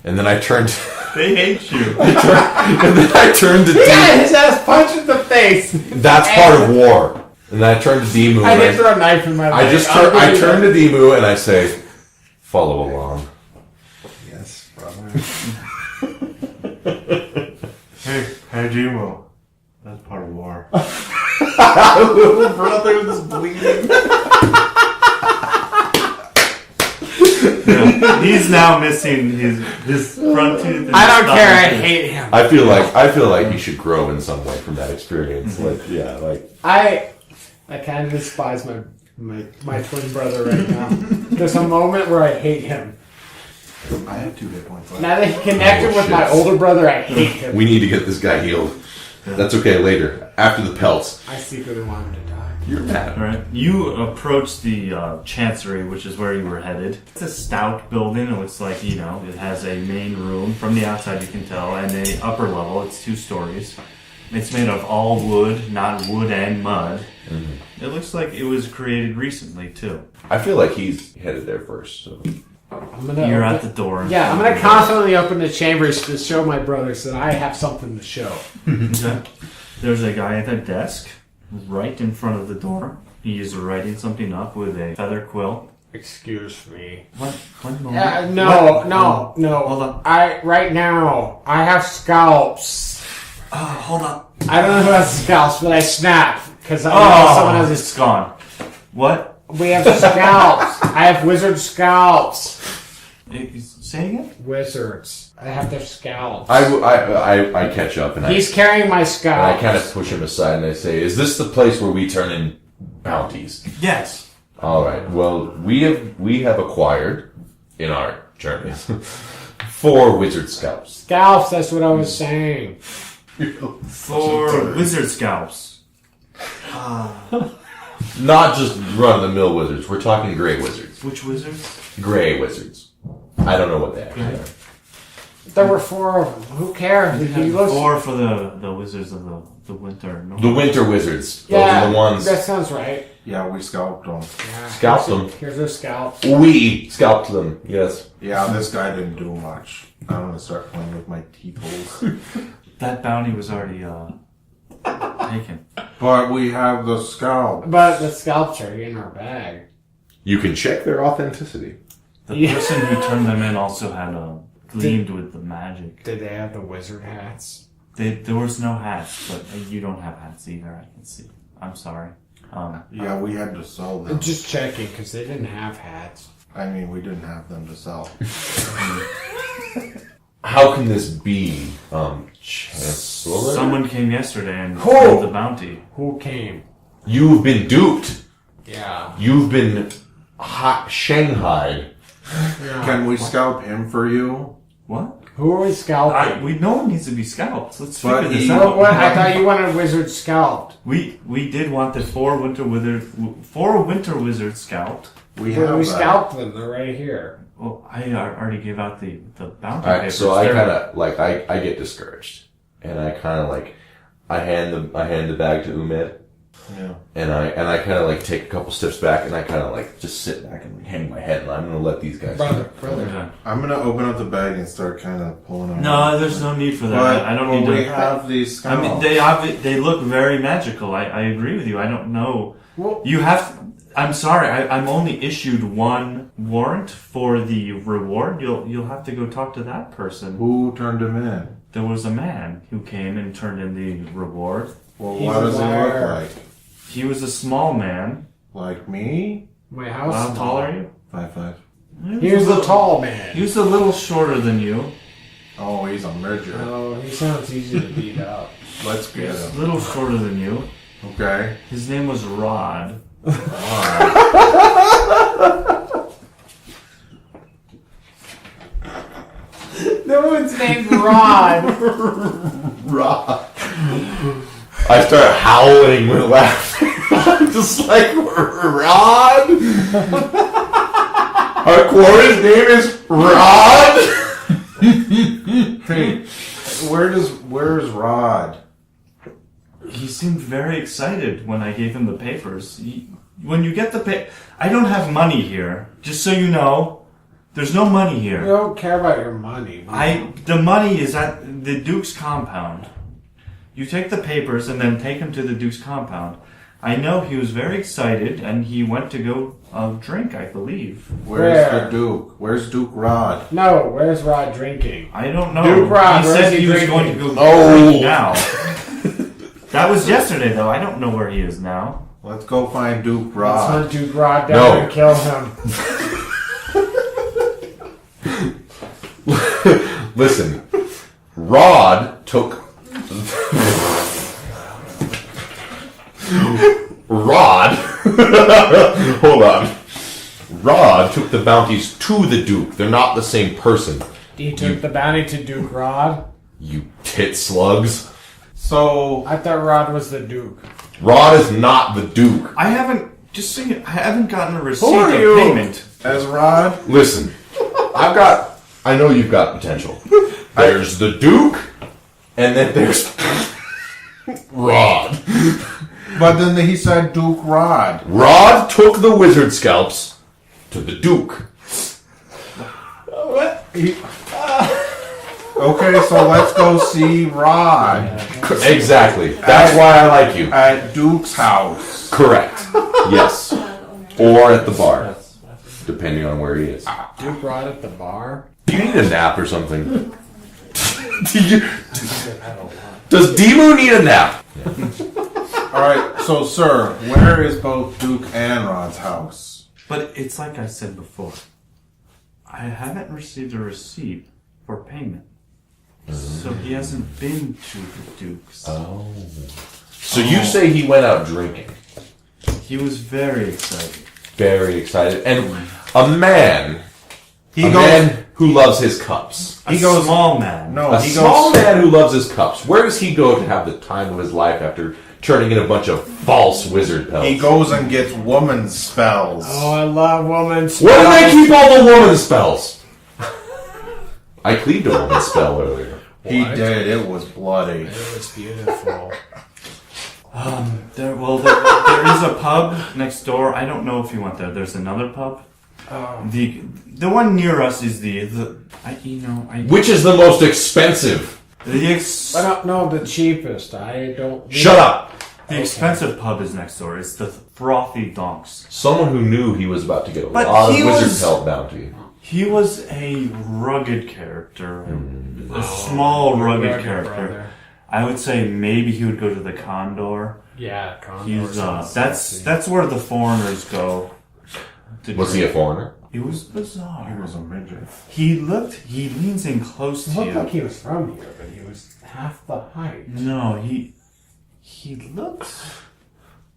Speaker 2: And then I turn to...
Speaker 3: They hate you.
Speaker 2: and then I turn to Demu.
Speaker 1: Yeah, his ass punched in the face.
Speaker 2: That's part of war. And then I turn to Demu.
Speaker 1: I didn't throw a knife in my leg.
Speaker 2: I turn to Demu and I say, "Follow along."
Speaker 4: Yes, brother. hey, Demu. That's part of war.
Speaker 2: Little brother was bleeding.
Speaker 3: Yeah. He's now missing his front tooth. And
Speaker 1: I don't
Speaker 3: his
Speaker 1: care. I
Speaker 3: tooth.
Speaker 1: hate him.
Speaker 2: I feel like you should grow in some way from that experience.
Speaker 1: I kind of despise my twin brother right now. There's a moment where I hate him.
Speaker 4: I have 2 hit points left.
Speaker 1: Now that he connected with my older brother, I hate him.
Speaker 2: We need to get this guy healed. That's okay later. After the pelts.
Speaker 1: I secretly want him to die.
Speaker 2: You're mad.
Speaker 3: All right. You approach the chancery, which is where you were headed. It's a stout building. It looks like, it has a main room. From the outside, you can tell, and a upper level. It's 2 stories. It's made of all wood, not wood and mud. Mm-hmm. It looks like it was created recently, too.
Speaker 2: I feel like he's headed there first. So.
Speaker 3: You're at the door.
Speaker 1: Yeah, I'm going to constantly open the chambers to show my brothers that I have something to show.
Speaker 3: Okay. There's a guy at the desk right in front of the door. He is writing something up with a feather quill.
Speaker 1: Excuse me.
Speaker 3: What? One moment.
Speaker 1: No.
Speaker 3: Hold on.
Speaker 1: Right now, I have scalps.
Speaker 3: Hold on.
Speaker 1: I don't know who has scalps, but I snap because I know someone has
Speaker 3: It's gone. What?
Speaker 1: We have scalps. I have wizard scalps.
Speaker 3: Say again?
Speaker 1: Wizards. I have their scalps.
Speaker 2: I catch up and
Speaker 1: He's carrying my
Speaker 2: I
Speaker 1: scalps.
Speaker 2: kind of push him aside and I say, "Is this the place where we turn in bounties?"
Speaker 3: Yes.
Speaker 2: All right. Well, we have acquired in our journeys 4 wizard scalps.
Speaker 1: Scalps, that's what I was saying.
Speaker 3: 4 wizard scalps.
Speaker 2: Not just run-of-the-mill wizards. We're talking gray wizards.
Speaker 3: Which wizards?
Speaker 2: Gray wizards. I don't know what they actually are.
Speaker 1: There were 4 of them. Who cares? He looks...
Speaker 3: 4 for the wizards of the winter. No.
Speaker 2: The winter wizards. Those
Speaker 1: Yeah,
Speaker 2: are the ones.
Speaker 1: that sounds right.
Speaker 4: Yeah, we scalped them.
Speaker 1: Yeah.
Speaker 2: Scalped them.
Speaker 1: Here's their scalps.
Speaker 2: We scalped them. Yes.
Speaker 4: Yeah, this guy didn't do much. I'm gonna start playing with my teeth holes.
Speaker 3: That bounty was already taken.
Speaker 4: But we have the scalp.
Speaker 1: But the scalps are in our bag.
Speaker 2: You can check their authenticity.
Speaker 3: The person who turned them in also had gleamed with the magic.
Speaker 1: Did they have the wizard hats?
Speaker 3: There was no hats, but you don't have hats either. I can see. I'm sorry.
Speaker 4: Yeah, we had to sell them.
Speaker 1: Just checking, because they didn't have hats.
Speaker 4: I mean, we didn't have them to sell.
Speaker 2: How can this be, Chancellor?
Speaker 3: Someone came yesterday and
Speaker 1: Who?
Speaker 3: stole the bounty.
Speaker 1: Who came?
Speaker 2: You've been duped.
Speaker 1: Yeah.
Speaker 2: You've been shanghaied.
Speaker 1: Yeah.
Speaker 4: Can we scalp him for you?
Speaker 3: What?
Speaker 1: Who are we scalping?
Speaker 3: No one needs to be scalped. Let's
Speaker 4: But
Speaker 3: figure this
Speaker 4: he-
Speaker 3: out.
Speaker 1: What? I thought you wanted wizard scalped.
Speaker 3: We did want the 4 winter wizards scalped.
Speaker 4: We
Speaker 1: But
Speaker 4: have
Speaker 1: we
Speaker 4: that.
Speaker 1: scalped them. They're right here.
Speaker 3: Well, I already gave out the bounty
Speaker 2: Alright,
Speaker 3: papers.
Speaker 2: so I
Speaker 3: They're-
Speaker 2: kind of I get discouraged, and I kind of I hand the bag to Umed,
Speaker 4: Yeah.
Speaker 2: and I kind of take a couple steps back, and I kind of just sit back and hang my head, and I'm gonna let these guys.
Speaker 1: Brother.
Speaker 3: Okay.
Speaker 4: I'm gonna open up the bag and start kind of pulling them.
Speaker 3: No, there's no need for that.
Speaker 4: But
Speaker 3: I don't
Speaker 4: when
Speaker 3: need
Speaker 4: we
Speaker 3: to.
Speaker 4: have these
Speaker 3: I
Speaker 4: scalps.
Speaker 3: mean, they look very magical. I agree with you. I don't know.
Speaker 1: Well,
Speaker 3: You have. I'm sorry. I'm only issued 1 warrant for the reward. You'll have to go talk to that person.
Speaker 4: Who turned him in?
Speaker 3: There was a man who came and turned in the reward.
Speaker 4: Well,
Speaker 1: He's
Speaker 4: what does he look
Speaker 1: aware.
Speaker 4: like?
Speaker 3: He was a small man.
Speaker 4: Like me?
Speaker 1: My house.
Speaker 3: How tall are you?
Speaker 4: 5'5".
Speaker 1: He was a tall man.
Speaker 3: He was a little shorter than you.
Speaker 4: Oh, he's a midget.
Speaker 1: Oh, he sounds easy to beat up.
Speaker 4: Let's get
Speaker 3: A
Speaker 4: him.
Speaker 3: little shorter than you.
Speaker 4: Okay.
Speaker 3: His name was Rod.
Speaker 4: Alright.
Speaker 1: No one's named Rod.
Speaker 2: Rod. I start howling with laughter. I'm just like, Rod? Our quarry's name is Rod?
Speaker 4: Hey, where's Rod?
Speaker 3: He seemed very excited when I gave him the papers. When you get the I don't have money here. Just so you know, there's no money
Speaker 1: We
Speaker 3: here.
Speaker 1: don't care about your money.
Speaker 3: The money is at the Duke's compound. You take the papers and then take him to the Duke's compound. I know he was very excited and he went to go drink, I believe.
Speaker 4: Where's
Speaker 1: Where?
Speaker 4: the Duke? Where's Duke Rod?
Speaker 1: No, where's Rod drinking?
Speaker 3: I don't know.
Speaker 1: Duke Rod,
Speaker 3: he
Speaker 1: where
Speaker 3: said
Speaker 1: is he
Speaker 3: he was
Speaker 1: drinking?
Speaker 3: going to go
Speaker 2: Oh.
Speaker 3: drink now. That was yesterday, though. I don't know where he is now.
Speaker 4: Let's go find Duke
Speaker 1: Let's
Speaker 4: Rod.
Speaker 1: hunt Duke Rod down
Speaker 2: No.
Speaker 1: and kill him.
Speaker 2: Listen, Rod took... Rod... Hold on. Rod took the bounties to the Duke. They're not the same person.
Speaker 1: He took the bounty to Duke Rod.
Speaker 2: You tit slugs.
Speaker 4: So,
Speaker 1: I thought Rod was the Duke.
Speaker 2: Rod is not the Duke.
Speaker 3: I haven't gotten a receipt
Speaker 4: are
Speaker 3: of
Speaker 4: you?
Speaker 3: payment.
Speaker 4: as Rod?
Speaker 2: Listen, I know you've got potential. There's the Duke, and then there's Rod.
Speaker 4: But then he said Duke Rod.
Speaker 2: Rod took the wizard scalps to the Duke.
Speaker 4: Okay, so let's go see Rod
Speaker 2: Exactly. That's why I like you.
Speaker 4: at Duke's house.
Speaker 2: Correct. Yes. Or at the bar, depending on where he is.
Speaker 1: Duke Rod at the bar?
Speaker 2: Do you need a nap or something? Does Demu need a nap?
Speaker 4: Alright, so sir, where is both Duke and Rod's house?
Speaker 3: But it's like I said before. I haven't received a receipt for payment. So he hasn't been to the Duke's.
Speaker 2: Oh. So you say he went out drinking.
Speaker 3: He was very excited.
Speaker 2: Very excited. And a man
Speaker 4: He
Speaker 2: man who loves his cups.
Speaker 3: He goes small man.
Speaker 4: No,
Speaker 2: A
Speaker 4: he
Speaker 2: small
Speaker 4: goes.
Speaker 2: man who loves his cups. Where does he go to have the time of his life after turning in a bunch of false wizard pelts?
Speaker 4: He goes and gets woman spells.
Speaker 1: Oh, I love woman spells.
Speaker 2: Where do they keep all the woman spells? I cleaved a woman spell earlier.
Speaker 4: He did. It was bloody.
Speaker 1: It was beautiful.
Speaker 3: There is a pub next door. I don't know if you went there. There's another pub.
Speaker 1: Oh.
Speaker 3: The one near us is
Speaker 2: Which is the most expensive?
Speaker 1: No, the cheapest. I don't...
Speaker 2: Shut up!
Speaker 3: The expensive pub is next door. It's the Frothy Donks.
Speaker 2: Someone who knew he was about to get a
Speaker 3: But
Speaker 2: lot of
Speaker 3: he
Speaker 2: wizard
Speaker 3: was-
Speaker 2: pelt bounty.
Speaker 3: He was a rugged character, a small rugged character.
Speaker 1: Brother.
Speaker 3: I would say maybe he would go to the Condor.
Speaker 1: Yeah, Condor.
Speaker 3: He's
Speaker 1: sounds
Speaker 3: that's
Speaker 1: sexy.
Speaker 3: where the foreigners go.
Speaker 2: Was he a foreigner?
Speaker 3: It was bizarre.
Speaker 4: He was a midget.
Speaker 3: He leans in close
Speaker 1: He
Speaker 3: to
Speaker 1: looked
Speaker 3: you.
Speaker 1: like he was from here, but he was half the height.
Speaker 3: No, he looked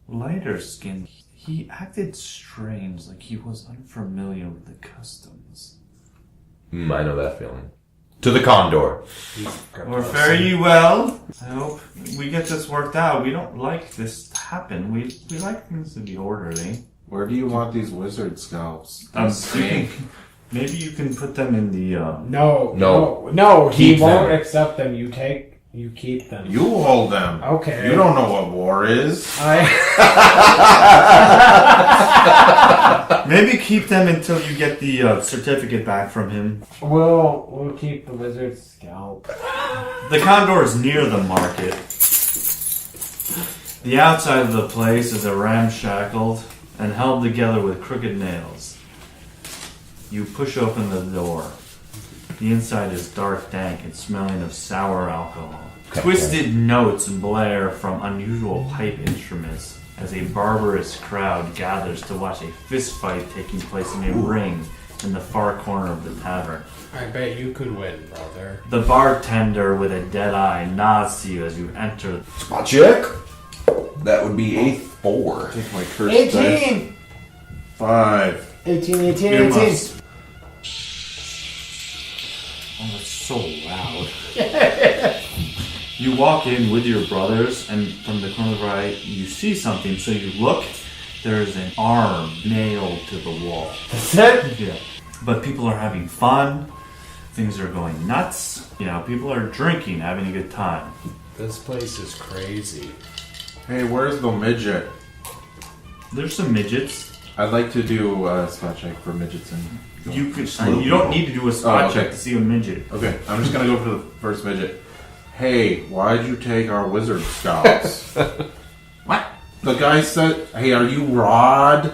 Speaker 3: lighter skinned. He acted strange, like he was unfamiliar with the customs.
Speaker 2: I know that feeling. To the Condor.
Speaker 3: Or fare ye well. I hope we get this worked out. We don't like this to happen. We like things to be orderly.
Speaker 4: Where do you want these wizard scalps?
Speaker 3: Maybe you can put them in the.
Speaker 1: No. He
Speaker 2: Keep
Speaker 1: won't
Speaker 2: them.
Speaker 1: accept them. You keep them.
Speaker 4: You hold them.
Speaker 1: Okay.
Speaker 4: You don't know what war is.
Speaker 3: Maybe keep them until you get the certificate back from him.
Speaker 1: We'll keep the wizard's scalp.
Speaker 3: The Condor is near the market. The outside of the place is ramshackled and held together with crooked nails. You push open the door. The inside is dark, dank, and smelling of sour alcohol. Twisted notes blare from unusual pipe instruments as a barbarous crowd gathers to watch a fistfight taking place in a ring in the far corner of the tavern.
Speaker 1: I bet you could win, brother.
Speaker 3: The bartender with a dead eye nods to you as you enter.
Speaker 2: Spot check. That would be a 4.
Speaker 5: Take my curse
Speaker 1: 18!
Speaker 4: 5.
Speaker 1: 18, 18,
Speaker 3: You
Speaker 1: 18.
Speaker 3: must- Oh, that's so loud. You walk in with your brothers, and from the corner of the right, you see something. So you look, there's an arm nailed to the wall.
Speaker 1: That's it?
Speaker 3: Yeah. But people are having fun. Things are going nuts. You know, people are drinking, having a good time.
Speaker 1: This place is crazy.
Speaker 4: Hey, where's the midget?
Speaker 3: There's some midgets.
Speaker 4: I'd like to do a spot check for midgets and.
Speaker 3: You could. You don't need to do a spot
Speaker 4: Oh, okay.
Speaker 3: check to see a midget.
Speaker 4: Okay, I'm just gonna go for the first midget. Hey, why'd you take our wizard scalps?
Speaker 6: What?
Speaker 4: The guy said, "Hey, are you Rod?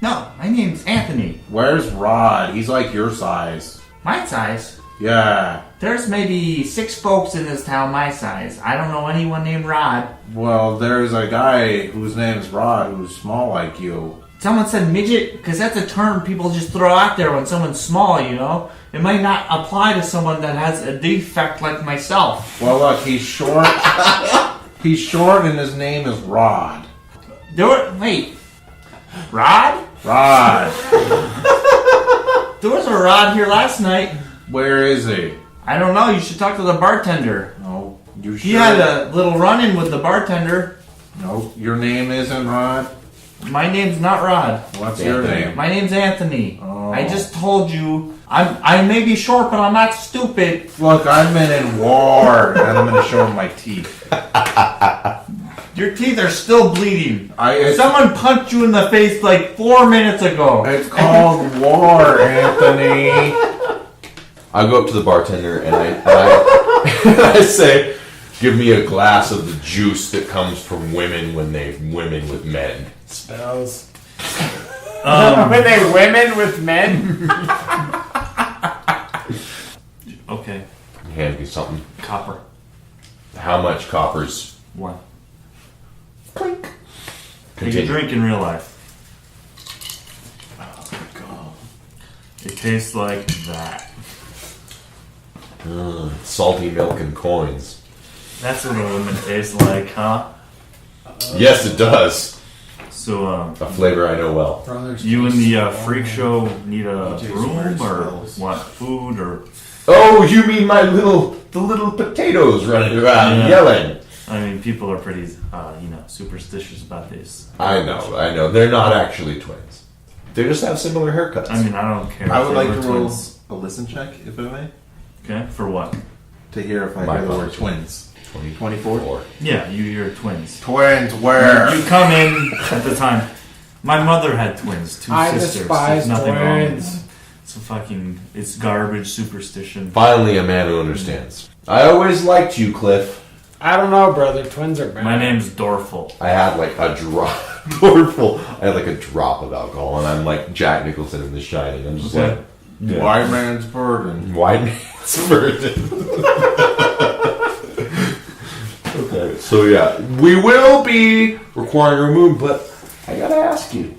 Speaker 6: No, my name's Anthony.
Speaker 4: Where's Rod? He's like your size."
Speaker 6: My size?
Speaker 4: Yeah.
Speaker 6: There's maybe 6 folks in this town my size. I don't know anyone named Rod.
Speaker 4: Well, there's a guy whose name's Rod who's small like you.
Speaker 6: Someone said midget, because that's a term people just throw out there when someone's small, you know? It might not apply to someone that has a defect like myself.
Speaker 4: Well, look, he's short. He's short and his name is Rod.
Speaker 6: Wait. Rod?
Speaker 4: Rod.
Speaker 6: There was a Rod here last night.
Speaker 4: Where is he?
Speaker 6: I don't know, you should talk to the bartender.
Speaker 4: No, you sure?
Speaker 6: He had a little run-in with the bartender.
Speaker 4: No, your name isn't Rod.
Speaker 6: My name's not Rod.
Speaker 4: What's your name?
Speaker 6: My name's Anthony.
Speaker 4: Oh.
Speaker 6: I just told you, I may be short, but I'm not stupid.
Speaker 4: Look, I've been in war, and I'm gonna show him my teeth.
Speaker 6: Your teeth are still bleeding.
Speaker 4: It's
Speaker 6: Someone punched you in the face like 4 minutes ago.
Speaker 4: called war, Anthony.
Speaker 2: I go up to the bartender and I say, "Give me a glass of the juice that comes from women when they women with men."
Speaker 1: Spells. When they women with men?
Speaker 3: Okay.
Speaker 2: Hand me something.
Speaker 3: Copper.
Speaker 2: How much coppers?
Speaker 3: 1.
Speaker 2: Clink.
Speaker 3: Take a
Speaker 2: Continue.
Speaker 3: drink in real life. It tastes like that.
Speaker 2: Salty milk and coins.
Speaker 3: That's what a woman tastes like, huh?
Speaker 2: Yes, it does.
Speaker 3: So,
Speaker 2: A flavor I know well.
Speaker 1: Brothers.
Speaker 3: you and the freak show need a
Speaker 5: Jason
Speaker 3: room
Speaker 5: wears
Speaker 3: or
Speaker 5: spells.
Speaker 3: want food or...
Speaker 2: Oh, you mean the little potatoes running around
Speaker 3: Yeah.
Speaker 2: yelling?
Speaker 3: I mean, people are pretty, superstitious about this.
Speaker 2: I know. They're not actually twins. They just have similar haircuts.
Speaker 3: I mean, I don't care.
Speaker 5: I
Speaker 3: if
Speaker 5: would
Speaker 3: they
Speaker 5: like
Speaker 3: were
Speaker 5: to roll
Speaker 3: twins.
Speaker 5: a listen check, if I may,
Speaker 3: Okay, for what?
Speaker 5: to hear if I
Speaker 2: My
Speaker 5: hear the word
Speaker 2: apologies.
Speaker 5: twins.
Speaker 2: 24.
Speaker 3: Yeah, you hear twins.
Speaker 4: Twins, where?
Speaker 3: You come in at the time. My mother had twins, 2
Speaker 1: I
Speaker 3: sisters.
Speaker 1: despise
Speaker 3: There's nothing wrong with
Speaker 1: twins.
Speaker 3: them. It's garbage superstition.
Speaker 2: Finally, a man who understands. I always liked you, Cliff.
Speaker 1: I don't know, brother. Twins are bad.
Speaker 3: My name's Dorful.
Speaker 2: I had like a drop, I had like a drop of alcohol, and I'm like Jack Nicholson in The Shining. I'm just
Speaker 3: Okay.
Speaker 2: like, yeah.
Speaker 4: White man's burden.
Speaker 2: White man's virgin. Okay, so yeah, we will be requiring a move, but I gotta ask you,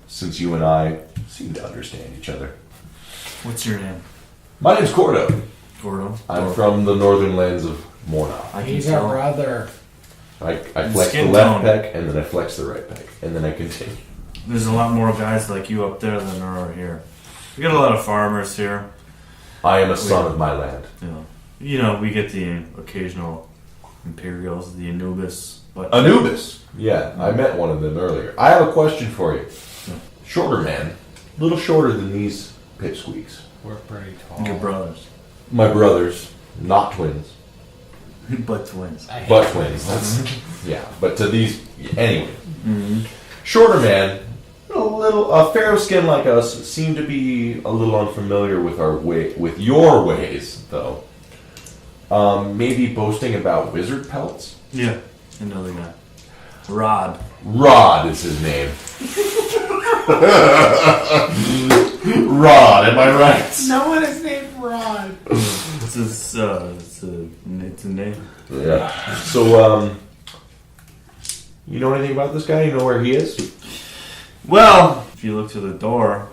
Speaker 2: since you and I seem to understand each other.
Speaker 3: What's your name?
Speaker 2: My name's Kordo.
Speaker 3: Gordo.
Speaker 2: I'm from the northern lands of Morna.
Speaker 3: I can
Speaker 1: He's a
Speaker 3: tell.
Speaker 1: brother.
Speaker 2: I flex the
Speaker 3: Skin
Speaker 2: left
Speaker 3: tone.
Speaker 2: pec, and then I flex the right pec, and then I continue.
Speaker 3: There's a lot more guys like you up there than there are here. We got a lot of farmers here.
Speaker 2: I am a son of my land.
Speaker 3: You know, we get the occasional Imperials, the Anubis, but
Speaker 2: Anubis. Yeah, I met one of them earlier. I have a question for you. Shorter man, a little shorter than these pipsqueaks.
Speaker 1: We're pretty tall.
Speaker 3: your brothers,
Speaker 2: My brothers, not twins,
Speaker 3: but twins.
Speaker 1: I hate
Speaker 2: but twins. That's yeah. But to these, anyway. Shorter man, a fair skin like us, seem to be a little unfamiliar with with your ways, though. Maybe boasting about wizard pelts.
Speaker 3: Yeah, another guy. Rod.
Speaker 2: Rod is his name. Rod, am I right?
Speaker 1: No one is named Rod.
Speaker 3: It's a name.
Speaker 2: Yeah. So, you know anything about this guy? You know where he is?
Speaker 3: Well, if you look to the door,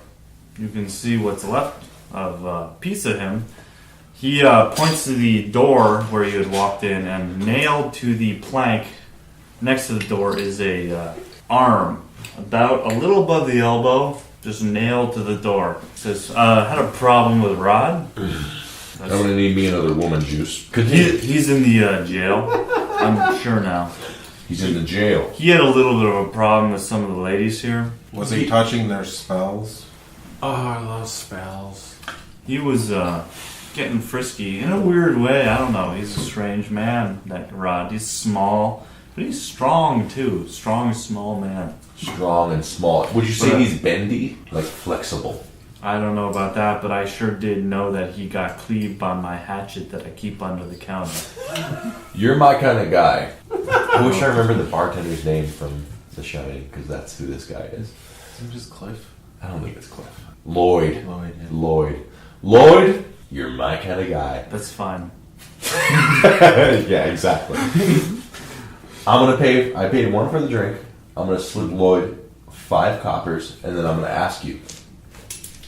Speaker 3: you can see what's left of a piece of him. He points to the door where you had walked in, and nailed to the plank next to the door is a arm, about a little above the elbow, just nailed to the door. It says, had a problem with Rod.
Speaker 2: I'm gonna need me another woman juice.
Speaker 3: He's in the jail, I'm sure now.
Speaker 2: He's in the jail.
Speaker 3: He had a little bit of a problem with some of the ladies here.
Speaker 4: Was he touching their spells?
Speaker 1: Oh, I love spells.
Speaker 3: He was getting frisky in a weird way. I don't know. He's a strange man, that Rod. He's small, but he's strong too. Strong, small man.
Speaker 2: Strong and small. Would you say he's bendy? Like flexible?
Speaker 3: I don't know about that, but I sure did know that he got cleaved by my hatchet that I keep under the counter.
Speaker 2: You're my kind of guy. I wish I remembered the bartender's name from The Shining, because that's who this guy is.
Speaker 5: Isn't it just Cliff?
Speaker 2: I don't think it's Cliff. Lloyd.
Speaker 5: Lloyd, yeah.
Speaker 2: Lloyd, you're my kind of guy.
Speaker 3: That's fine.
Speaker 2: Yeah, exactly. I paid 1 for the drink. I'm gonna slip Lloyd 5 coppers, and then I'm gonna ask you,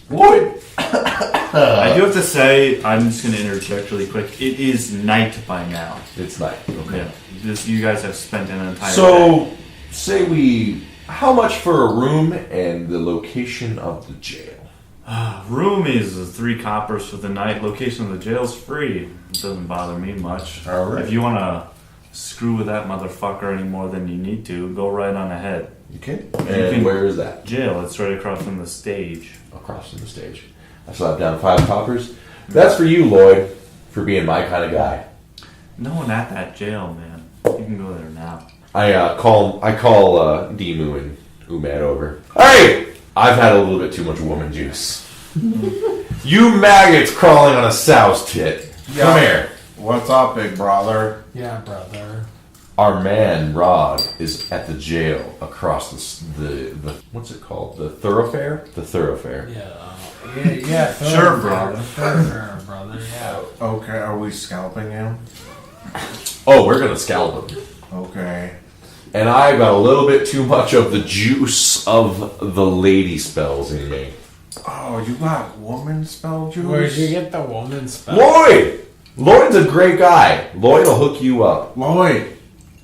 Speaker 2: Lloyd.
Speaker 3: I do have to say, I'm just going to interject really quick. It is night by now.
Speaker 2: It's night. Okay.
Speaker 3: Yeah, you guys have spent an entire day.
Speaker 2: So, how much for a room and the location of the jail?
Speaker 3: Room is 3 coppers for the night. Location of the jail is free. It doesn't bother me much.
Speaker 2: All right.
Speaker 3: If you want to screw with that motherfucker any more than you need to, go right on ahead.
Speaker 2: Okay. And where is that?
Speaker 3: Jail. It's right across from the stage.
Speaker 2: Across from the stage. I slap down 5 coppers. That's for you, Lloyd, for being my kind of guy.
Speaker 3: No one at that jail, man. You can go there now.
Speaker 2: I call Demu and Umed over. Hey! I've had a little bit too much woman juice. You maggots crawling on a sow's tit. Come here.
Speaker 4: What's up, big brother?
Speaker 1: Yeah, brother.
Speaker 2: Our man, Rod, is at the jail across the what's it called? The thoroughfare? The thoroughfare.
Speaker 1: Yeah.
Speaker 3: Sure, brother.
Speaker 1: Sure, brother, yeah.
Speaker 4: Okay, are we scalping him?
Speaker 2: Oh, we're gonna scalp him.
Speaker 4: Okay.
Speaker 2: And I got a little bit too much of the juice of the lady spells in me.
Speaker 4: Oh, you got woman spell juice?
Speaker 1: Where'd you get the woman spell?
Speaker 2: Lloyd's a great guy. Lloyd will hook you up.
Speaker 4: Lloyd,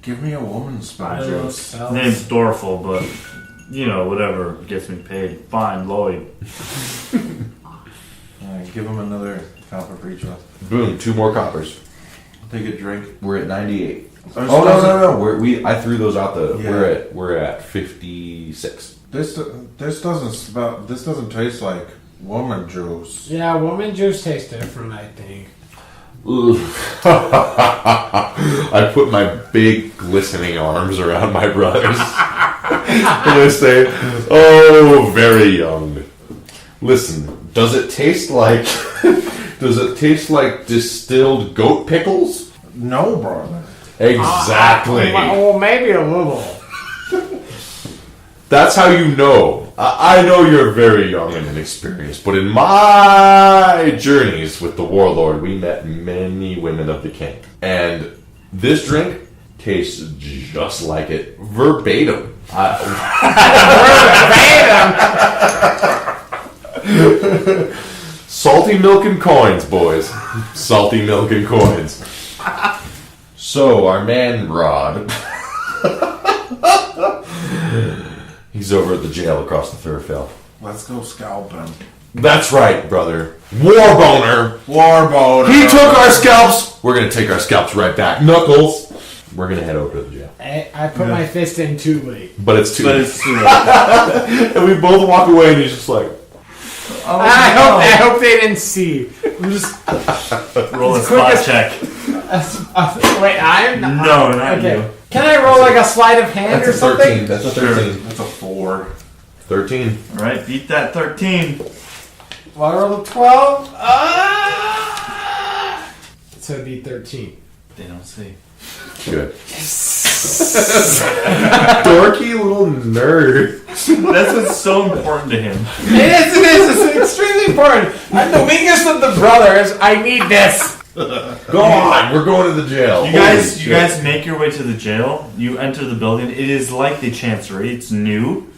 Speaker 4: give me a woman
Speaker 1: I
Speaker 4: spell
Speaker 1: love
Speaker 4: juice.
Speaker 1: spells.
Speaker 3: Name's Dorful, but, whatever gets me paid. Fine, Lloyd.
Speaker 4: Give him another copper for each one.
Speaker 2: Boom, 2 more coppers.
Speaker 4: Take a drink.
Speaker 2: We're at 98.
Speaker 4: Oh,
Speaker 2: No. I threw those out the.
Speaker 4: Yeah.
Speaker 2: We're at 56.
Speaker 4: This doesn't taste like woman juice.
Speaker 1: Yeah, woman juice tastes different, I think.
Speaker 2: I put my big glistening arms around my brothers. And I say, "Oh, very young. Listen, does it taste like distilled goat pickles?"
Speaker 4: No, brother.
Speaker 2: Exactly.
Speaker 1: Well, maybe a little.
Speaker 2: That's how you know. I know you're very young and inexperienced, but in my journeys with the warlord, we met many women of the king. And this drink tastes just like it. Verbatim. Salty milk and coins, boys. Salty milk and coins. So, our man Rod... He's over at the jail across the thoroughfare.
Speaker 4: Let's go scalp him.
Speaker 2: That's right, brother. War boner. He took our scalps. We're gonna take our scalps right back. Knuckles. We're gonna head over to the jail.
Speaker 1: I put my fist in too late.
Speaker 2: But it's too late.
Speaker 3: late.
Speaker 2: And we both walk away, and he's just like,
Speaker 1: I hope they didn't see. I'm just
Speaker 3: Roll a spot check.
Speaker 1: wait. I'm not.
Speaker 3: No, not
Speaker 1: Okay.
Speaker 3: you.
Speaker 1: Can I roll like a sleight of hand
Speaker 2: "That's
Speaker 1: or
Speaker 2: a
Speaker 1: something?
Speaker 2: 13. That's a 13.
Speaker 4: That's a 4.
Speaker 2: 13.
Speaker 3: Alright, beat that 13.
Speaker 1: Well, I rolled a 12. So it'd be 13.
Speaker 3: They don't see.
Speaker 2: Good. Dorky little nerd.
Speaker 3: That's what's so important to him.
Speaker 1: It is. It's extremely important. I'm the weakest of the brothers. I need this.
Speaker 2: Go on, we're going to the jail.
Speaker 3: You
Speaker 2: Holy
Speaker 3: guys
Speaker 2: shit.
Speaker 3: make your way to the jail. You enter the building. It is like the chancery. It's new.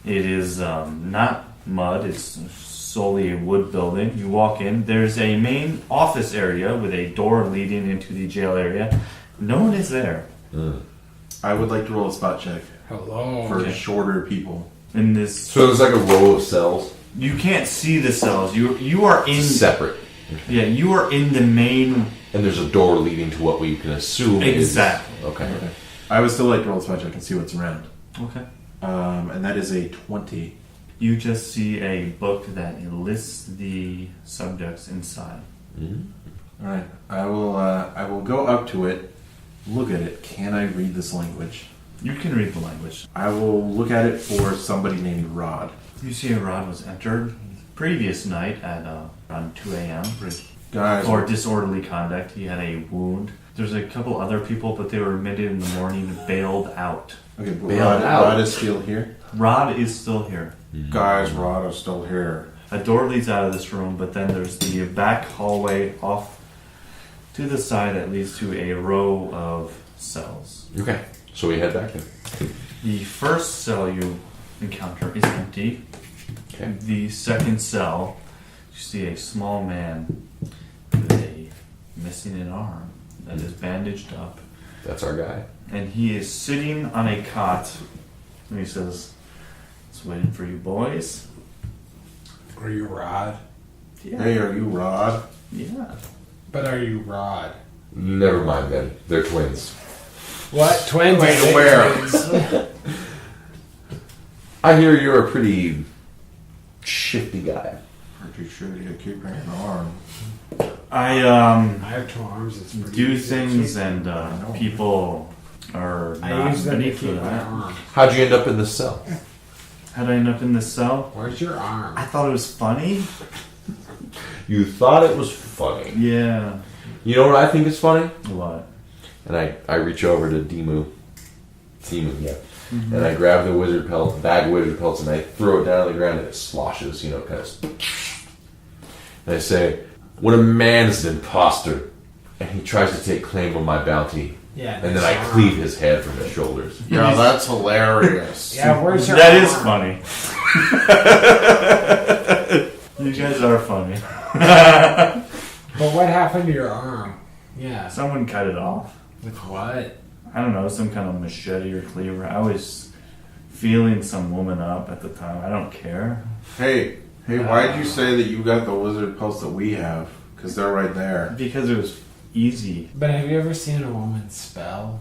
Speaker 3: It is not mud. It's solely a wood building. You walk in. There's a main office area with a door leading into the jail area. No one is there.
Speaker 5: I would like to roll a spot check
Speaker 1: Hello.
Speaker 5: for shorter people.
Speaker 3: In this,
Speaker 2: So there's like a row of cells,
Speaker 3: you can't see the cells. You are in.
Speaker 2: separate,
Speaker 3: Yeah, you are in the main.
Speaker 2: and there's a door leading to what we can assume
Speaker 3: Exactly.
Speaker 2: is... Okay.
Speaker 5: I would still like to roll a spot check and see what's around.
Speaker 3: Okay.
Speaker 5: And that is a 20.
Speaker 3: You just see a book that lists the subjects inside.
Speaker 5: All right, I will go up to it, look at it. Can I read this language?
Speaker 3: You can read the language.
Speaker 5: I will look at it for somebody named Rod.
Speaker 3: You see a rod was entered previous night at around 2 a.m.
Speaker 5: Guys,
Speaker 3: for disorderly conduct. He had a wound. There's a couple other people, but they were admitted in the morning, bailed out.
Speaker 5: okay, but
Speaker 2: Bailed out.
Speaker 5: Rod is still here.
Speaker 3: Rod is still here.
Speaker 4: Guys, Rod is still here.
Speaker 3: A door leads out of this room, but then there's the back hallway off to the side that leads to a row of cells.
Speaker 2: Okay. So we head back there.
Speaker 3: The first cell you encounter is empty.
Speaker 2: Okay.
Speaker 3: The second cell, you see a small man with a missing an arm that is bandaged up.
Speaker 2: That's our guy.
Speaker 3: And he is sitting on a cot. And he says, "It's waiting for you boys."
Speaker 1: Are you Rod?
Speaker 3: Yeah.
Speaker 5: Hey, are you Rod?
Speaker 3: Yeah.
Speaker 1: But are you Rod?
Speaker 2: Never mind then. They're twins.
Speaker 1: What? Twins?
Speaker 4: Wait,
Speaker 1: Are they
Speaker 4: where?
Speaker 1: twins?
Speaker 2: I hear you're a pretty shifty guy.
Speaker 4: Pretty shitty at keeping an arm.
Speaker 3: I
Speaker 1: I have 2 arms. It's pretty
Speaker 3: do
Speaker 1: easy.
Speaker 3: things and people are
Speaker 1: I
Speaker 3: not
Speaker 1: use them to
Speaker 3: beneath
Speaker 1: keep my
Speaker 3: that.
Speaker 1: arm.
Speaker 2: How'd you end up in this cell?
Speaker 3: How'd I end up in this cell?
Speaker 1: Where's your arm?
Speaker 3: I thought it was funny.
Speaker 2: You thought it was funny.
Speaker 3: Yeah.
Speaker 2: You know what I think is funny?
Speaker 3: What?
Speaker 2: And I reach over to Demu. Yeah. And I grab the wizard pelt, bag of wizard pelts, and I throw it down on the ground and it sloshes, kind of. And I say, when a man is an imposter and he tries to take claim on my bounty,
Speaker 1: Yeah.
Speaker 2: and then I cleave his head from his shoulders.
Speaker 4: Yeah, that's hilarious.
Speaker 1: Yeah, where's your
Speaker 3: That
Speaker 1: arm?
Speaker 3: is funny. You guys are funny.
Speaker 1: But what happened to your arm? Yeah.
Speaker 3: Someone cut it off.
Speaker 1: With what?
Speaker 3: I don't know, some kind of machete or cleaver. I was feeling some woman up at the time. I don't care.
Speaker 4: Hey, why'd you say that you got the wizard pelts that we have? Because they're right there.
Speaker 3: Because it was easy.
Speaker 1: But have you ever seen a woman spell?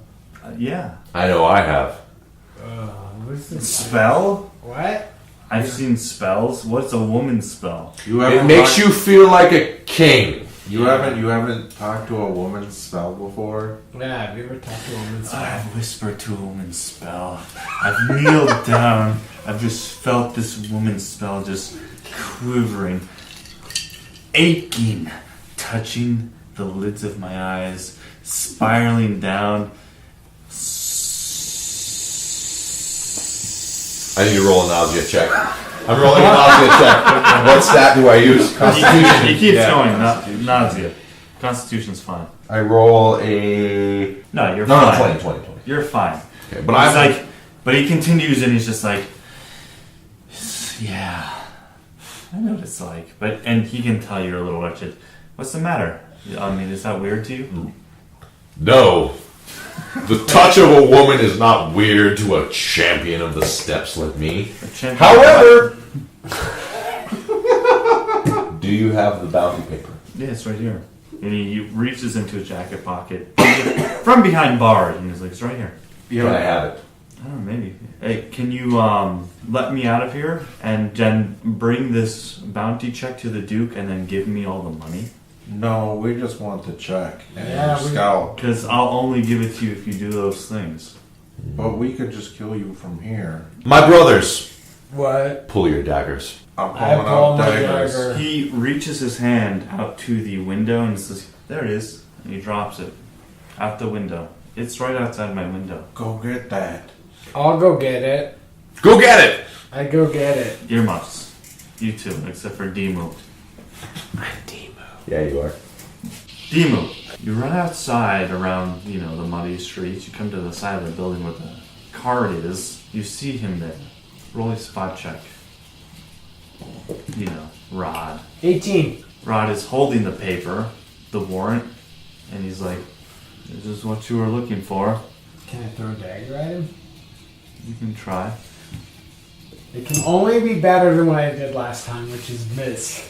Speaker 3: Yeah.
Speaker 2: I know I have.
Speaker 1: What's the
Speaker 3: Spell?
Speaker 1: What?
Speaker 3: I've seen spells. What's a woman's spell?
Speaker 4: You
Speaker 2: It
Speaker 4: haven't
Speaker 2: makes
Speaker 4: talked-
Speaker 2: you feel like a king.
Speaker 4: You haven't talked to a woman's spell before?
Speaker 1: Yeah, have you ever talked to a woman spell?
Speaker 3: I've whispered to a woman's spell. I've kneeled down. I've just felt this woman's spell just quivering, aching, touching the lids of my eyes, spiraling down.
Speaker 2: I need to roll a nausea check. I'm rolling a nausea check. What stat do I use? Constitution.
Speaker 3: He keeps
Speaker 2: Yeah.
Speaker 3: going. Nausea. Constitution's fine.
Speaker 2: I roll a...
Speaker 3: No, you're
Speaker 2: No,
Speaker 3: fine.
Speaker 2: 20.
Speaker 3: You're fine.
Speaker 2: Okay, but
Speaker 3: He's
Speaker 2: I'm
Speaker 3: like, but he continues and he's just like, yeah, I know what it's like. And he can tell you're a little wretched. What's the matter? I mean, is that weird to you?
Speaker 2: No. The touch of a woman is not weird to a champion of the steppes like me. However, do you have the bounty paper?
Speaker 3: Yeah, it's right here. And he reaches into his jacket pocket from behind bars and he's like, it's right here.
Speaker 2: Can I have it?
Speaker 3: I don't know, maybe. Hey, can you let me out of here and then bring this bounty check to the Duke and then give me all the money?
Speaker 4: No, we just want to check and
Speaker 1: Yeah, we-
Speaker 4: scout.
Speaker 3: Because I'll only give it to you if you do those things.
Speaker 4: But we could just kill you from here.
Speaker 2: My brothers,
Speaker 1: What?
Speaker 2: pull your daggers.
Speaker 4: I'm
Speaker 1: I
Speaker 4: pulling
Speaker 1: pull
Speaker 4: out
Speaker 1: my
Speaker 4: daggers.
Speaker 1: dagger.
Speaker 3: He reaches his hand out to the window and says, there it is. And he drops it out the window. It's right outside my window.
Speaker 4: Go get that.
Speaker 1: I'll go get it.
Speaker 2: Go get it!
Speaker 1: I go get it.
Speaker 3: Earmuffs. You two, except for Demu.
Speaker 2: Yeah, you are.
Speaker 3: Demu, you run outside around, the muddy streets. You come to the side of the building where the card is. You see him there. Roll a spot check. Rod.
Speaker 1: 18.
Speaker 3: Rod is holding the paper, the warrant, and he's like, "This is what you were looking for."
Speaker 1: Can I throw a dagger at him?
Speaker 3: You can try.
Speaker 1: It can only be better than what I did last time, which is miss.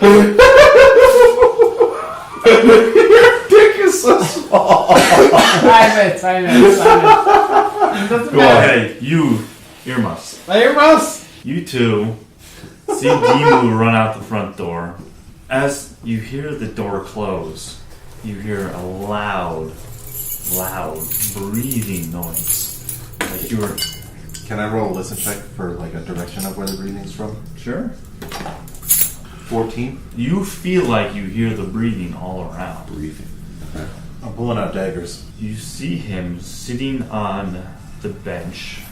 Speaker 2: Your dick is so small.
Speaker 1: I miss. It doesn't matter.
Speaker 3: Okay, you, earmuffs.
Speaker 1: My earmuffs!
Speaker 3: You two see Demu run out the front door. As you hear the door close, you hear a loud breathing noise. Like you were...
Speaker 5: Can I roll a listen check for like a direction of where the breathing's from?
Speaker 3: Sure.
Speaker 5: 14.
Speaker 3: You feel like you hear the breathing all around.
Speaker 2: Breathing.
Speaker 5: I'm pulling out daggers.
Speaker 3: You see him sitting on the bench,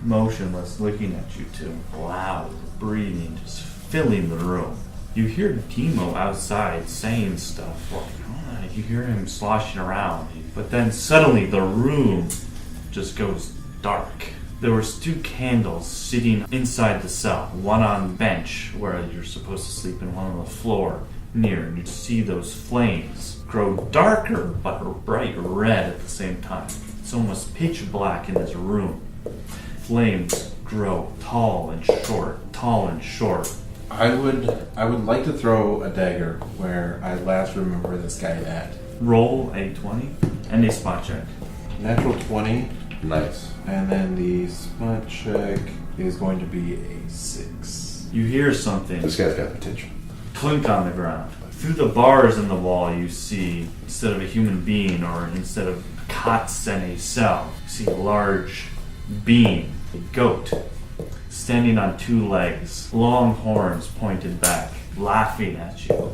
Speaker 3: motionless, looking at you two. Loud breathing just filling the room. You hear Demo outside saying stuff like, you hear him sloshing around. But then suddenly the room just goes dark. There was 2 candles sitting inside the cell, one on the bench where you're supposed to sleep and one on the floor near. And you see those flames grow darker but bright red at the same time. It's almost pitch black in this room. Flames grow tall and short.
Speaker 5: I would like to throw a dagger where I last remember this guy at.
Speaker 3: Roll a 20 and a spot check.
Speaker 5: Natural 20.
Speaker 2: Nice.
Speaker 5: And then the spot check is going to be a 6.
Speaker 3: You hear something
Speaker 2: This guy's got potential.
Speaker 3: clink on the ground. Through the bars in the wall, you see, instead of a human being or instead of cots in a cell, you see a large being, a goat, standing on 2 legs, long horns pointed back, laughing at you.